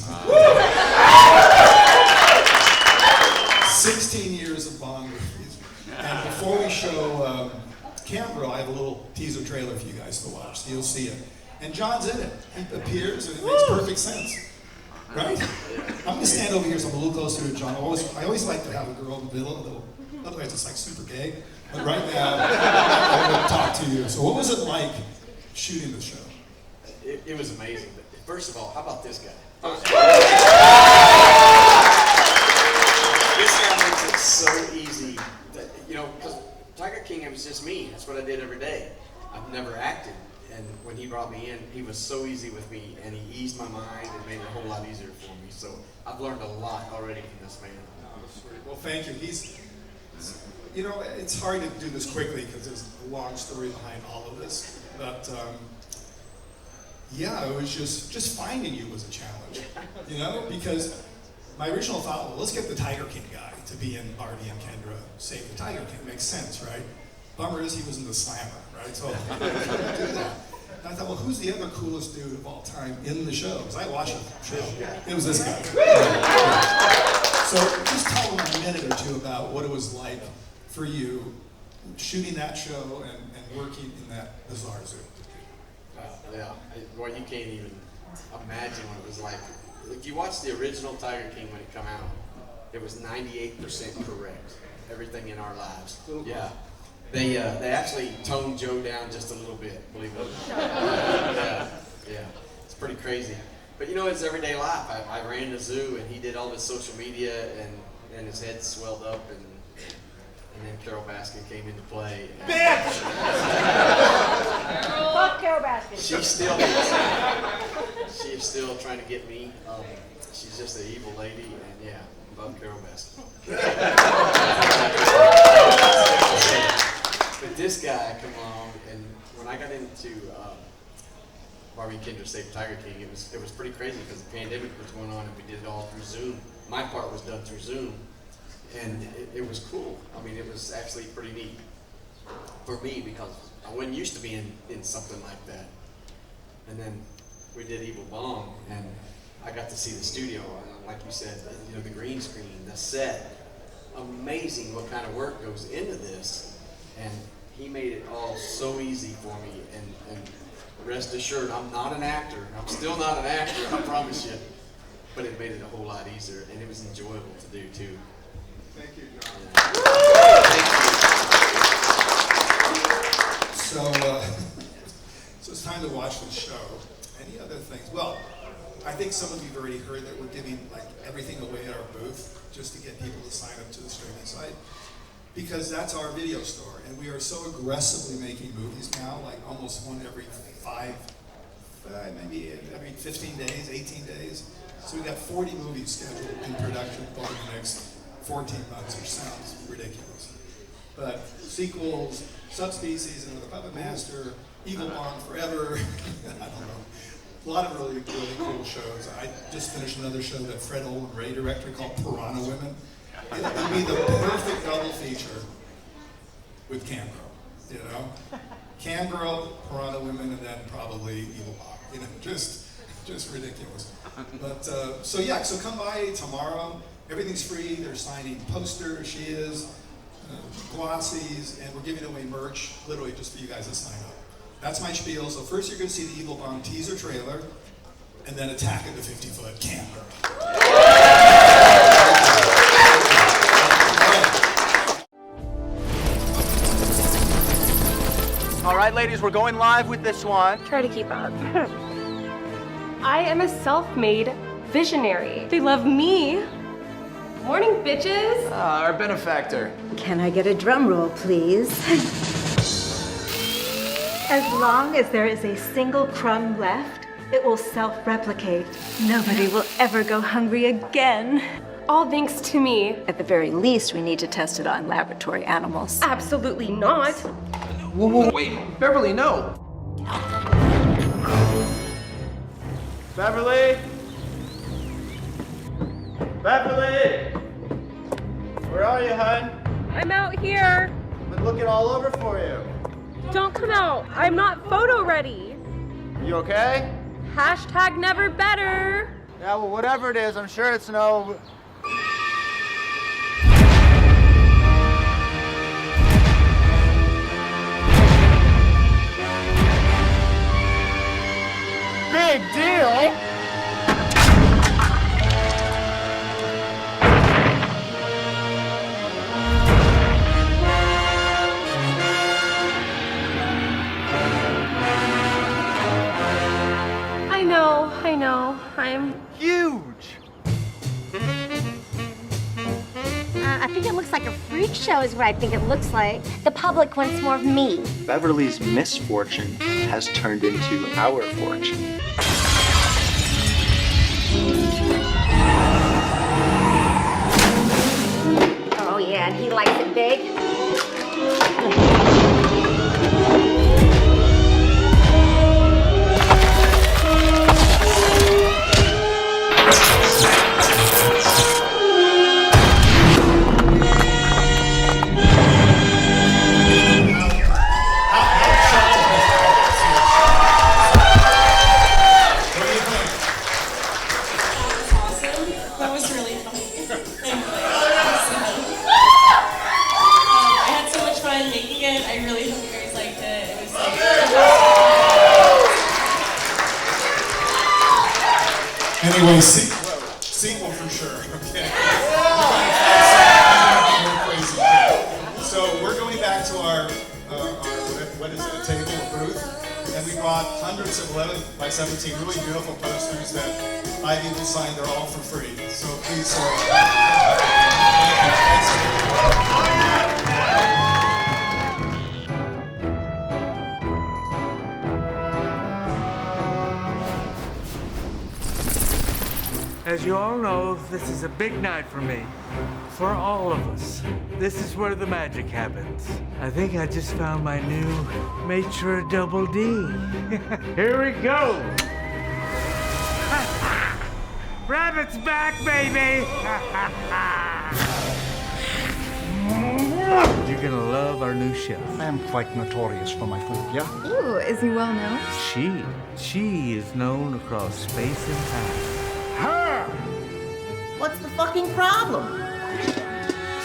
16 years of Bong movies. And before we show Canberra, I have a little teaser trailer for you guys to watch, so you'll see it. And John's in it. He appears, and it makes perfect sense. Right? I'm going to stand over here so I'm a little closer to John. I always like to have a girl in the middle, otherwise it's like super gay. But right now, I'm going to talk to you. So what was it like shooting the show? It was amazing. First of all, how about this guy? This guy makes it so easy. That, you know, because Tiger King, it was just me. That's what I did every day. I've never acted. And when he brought me in, he was so easy with me, and he eased my mind and made it a whole lot easier for me. So I've learned a lot already from this man. Well, thank you. You know, it's hard to do this quickly because there's a long story behind all of this. But yeah, it was just finding you was a challenge, you know, because my original thought, well, let's get the Tiger King guy to be in Barbie and Kendra Save the Tiger King. Makes sense, right? Bummer is he was in the Slammer, right? So I couldn't do that. And I thought, well, who's the other coolest dude of all time in the show? Because I watched the show. It was this guy. So just tell them a minute or two about what it was like for you shooting that show and working in that bizarre zoo. Yeah, well, you can't even imagine what it was like. If you watch the original Tiger King when it came out, it was 98% correct. Everything in our lives. Yeah. They actually toned Joe down just a little bit, believe it or not. Yeah. It's pretty crazy. But you know, it's everyday life. I ran the zoo and he did all his social media and his head swelled up and then Carol Baskin came into play. Bitch! Fuck Carol Baskin. She is still trying to get me. She's just an evil lady, and yeah, love Carol Baskin. But this guy come along, and when I got into Barbie and Kendra Save the Tiger King, it was pretty crazy because the pandemic was going on, and we did it all through Zoom. My part was done through Zoom. And it was cool. I mean, it was actually pretty neat for me because I wasn't used to being in something like that. And then we did Evil Bong, and I got to see the studio. And like you said, you know, the green screen, the set. Amazing what kind of work goes into this. And he made it all so easy for me. And rest assured, I'm not an actor. I'm still not an actor, I promise you. But it made it a whole lot easier, and it was enjoyable to do too. Thank you, John. So it's time to watch the show. Any other things? Well, I think some of you have already heard that we're giving like everything away at our booth just to get people to sign up to the streaming site. Because that's our video store, and we are so aggressively making movies now, like almost one every maybe every 15 days, 18 days. So we've got 40 movies scheduled in production over the next 14 months, which sounds ridiculous. But sequels, Subspecies, Into the Puppet Master, Evil Bong Forever, I don't know. A lot of really cool shows. I just finished another show that Fred Olin Ray directed called Piranha Women. It would be the perfect double feature with Cam Girl, you know? Cam Girl, Piranha Women, and then probably Evil Bong. You know, just ridiculous. But so come by tomorrow. Everything's free. They're signing posters, glossies, and we're giving away merch, literally just for you guys to sign up. That's my spiel. So first you're going to see the Evil Bong teaser trailer, and then Attack of the 50-Foot Cam Girl. All right, ladies, we're going live with this one. Try to keep up. I am a self-made visionary. They love me. Morning, bitches. Our benefactor. Can I get a drum roll, please? As long as there is a single crumb left, it will self-replicate. Nobody will ever go hungry again. All thanks to me. At the very least, we need to test it on laboratory animals. Absolutely not. Whoa, wait, Beverly, no. Beverly? Beverly? Where are you, hun? I'm out here. I've been looking all over for you. Don't come out. I'm not photo ready. You okay? Hashtag never better. Yeah, well, whatever it is, I'm sure it's no... Big deal! I know, I'm huge! I think it looks like a freak show is what I think it looks like. The public wants more of me. Beverly's misfortune has turned into our fortune. Oh yeah, and he likes it big. Anyway, sequel for sure. Okay. So we're going back to our what is it, a table, a booth, and we brought hundreds of 11 by 17 really beautiful posters that I've even signed. They're all for free. So please. As you all know, this is a big night for me. For all of us. This is where the magic happens. I think I just found my new maitre double D. Here we go! Rabbit's back, baby! You're gonna love our new chef. I'm quite notorious for my food, yeah? Ooh, is he well known? She is known across space and time. Her! What's the fucking problem?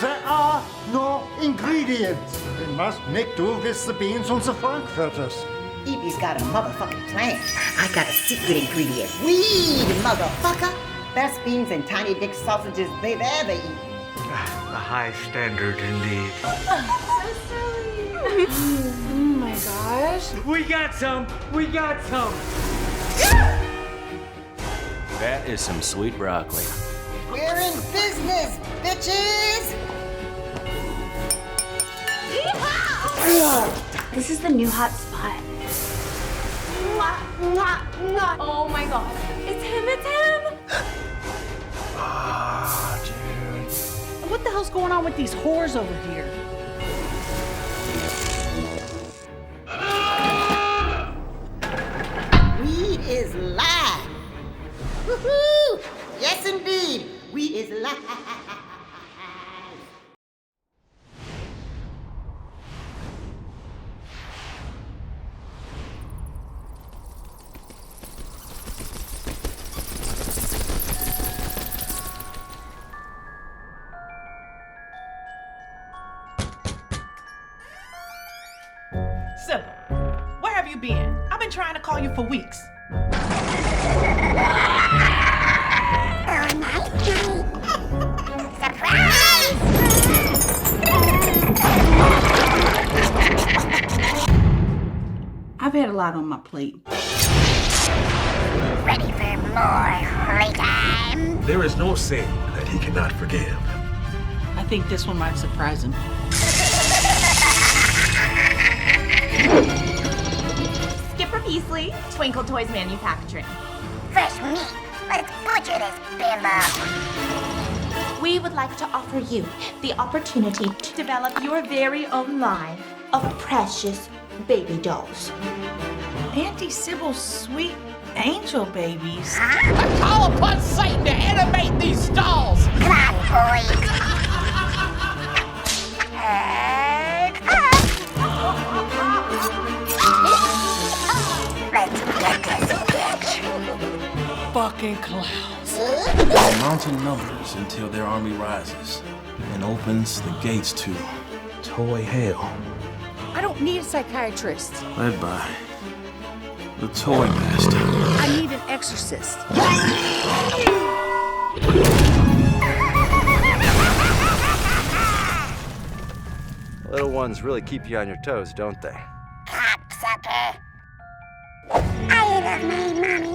There are no ingredients. We must make do with the beans on the frankfurters. Evie's got a motherfucking plan. I got a secret ingredient. Weed, motherfucker. Best beans and tiny dick sausages they've ever eaten. A high standard indeed. Oh my gosh. We got some! We got some! That is some sweet broccoli. We're in business, bitches! This is the new hot spot. Oh my god. It's him, it's him! Ah, dude. What the hell's going on with these whores over here? Weed is live! Woohoo! Yes, indeed! Weed is live! Sybil, where have you been? I've been trying to call you for weeks. I've had a lot on my plate. Ready for more playtime? There is no sin that he cannot forgive. I think this one might surprise him. Skipper Beasley, Twinkle Toys Manufacturing. Fresh meat. Let's butcher this bimbo. We would like to offer you the opportunity to develop your very own line of precious baby dolls. Auntie Sybil's sweet angel babies. I call upon Satan to animate these dolls! Come on, boys. Let's get this bitch. Fucking clowns. Mounting numbers until their army rises and opens the gates to toy hell. I don't need a psychiatrist. Led by the Toy Master. I need an exorcist. Little ones really keep you on your toes, don't they? Cocksucker. I love my mommy.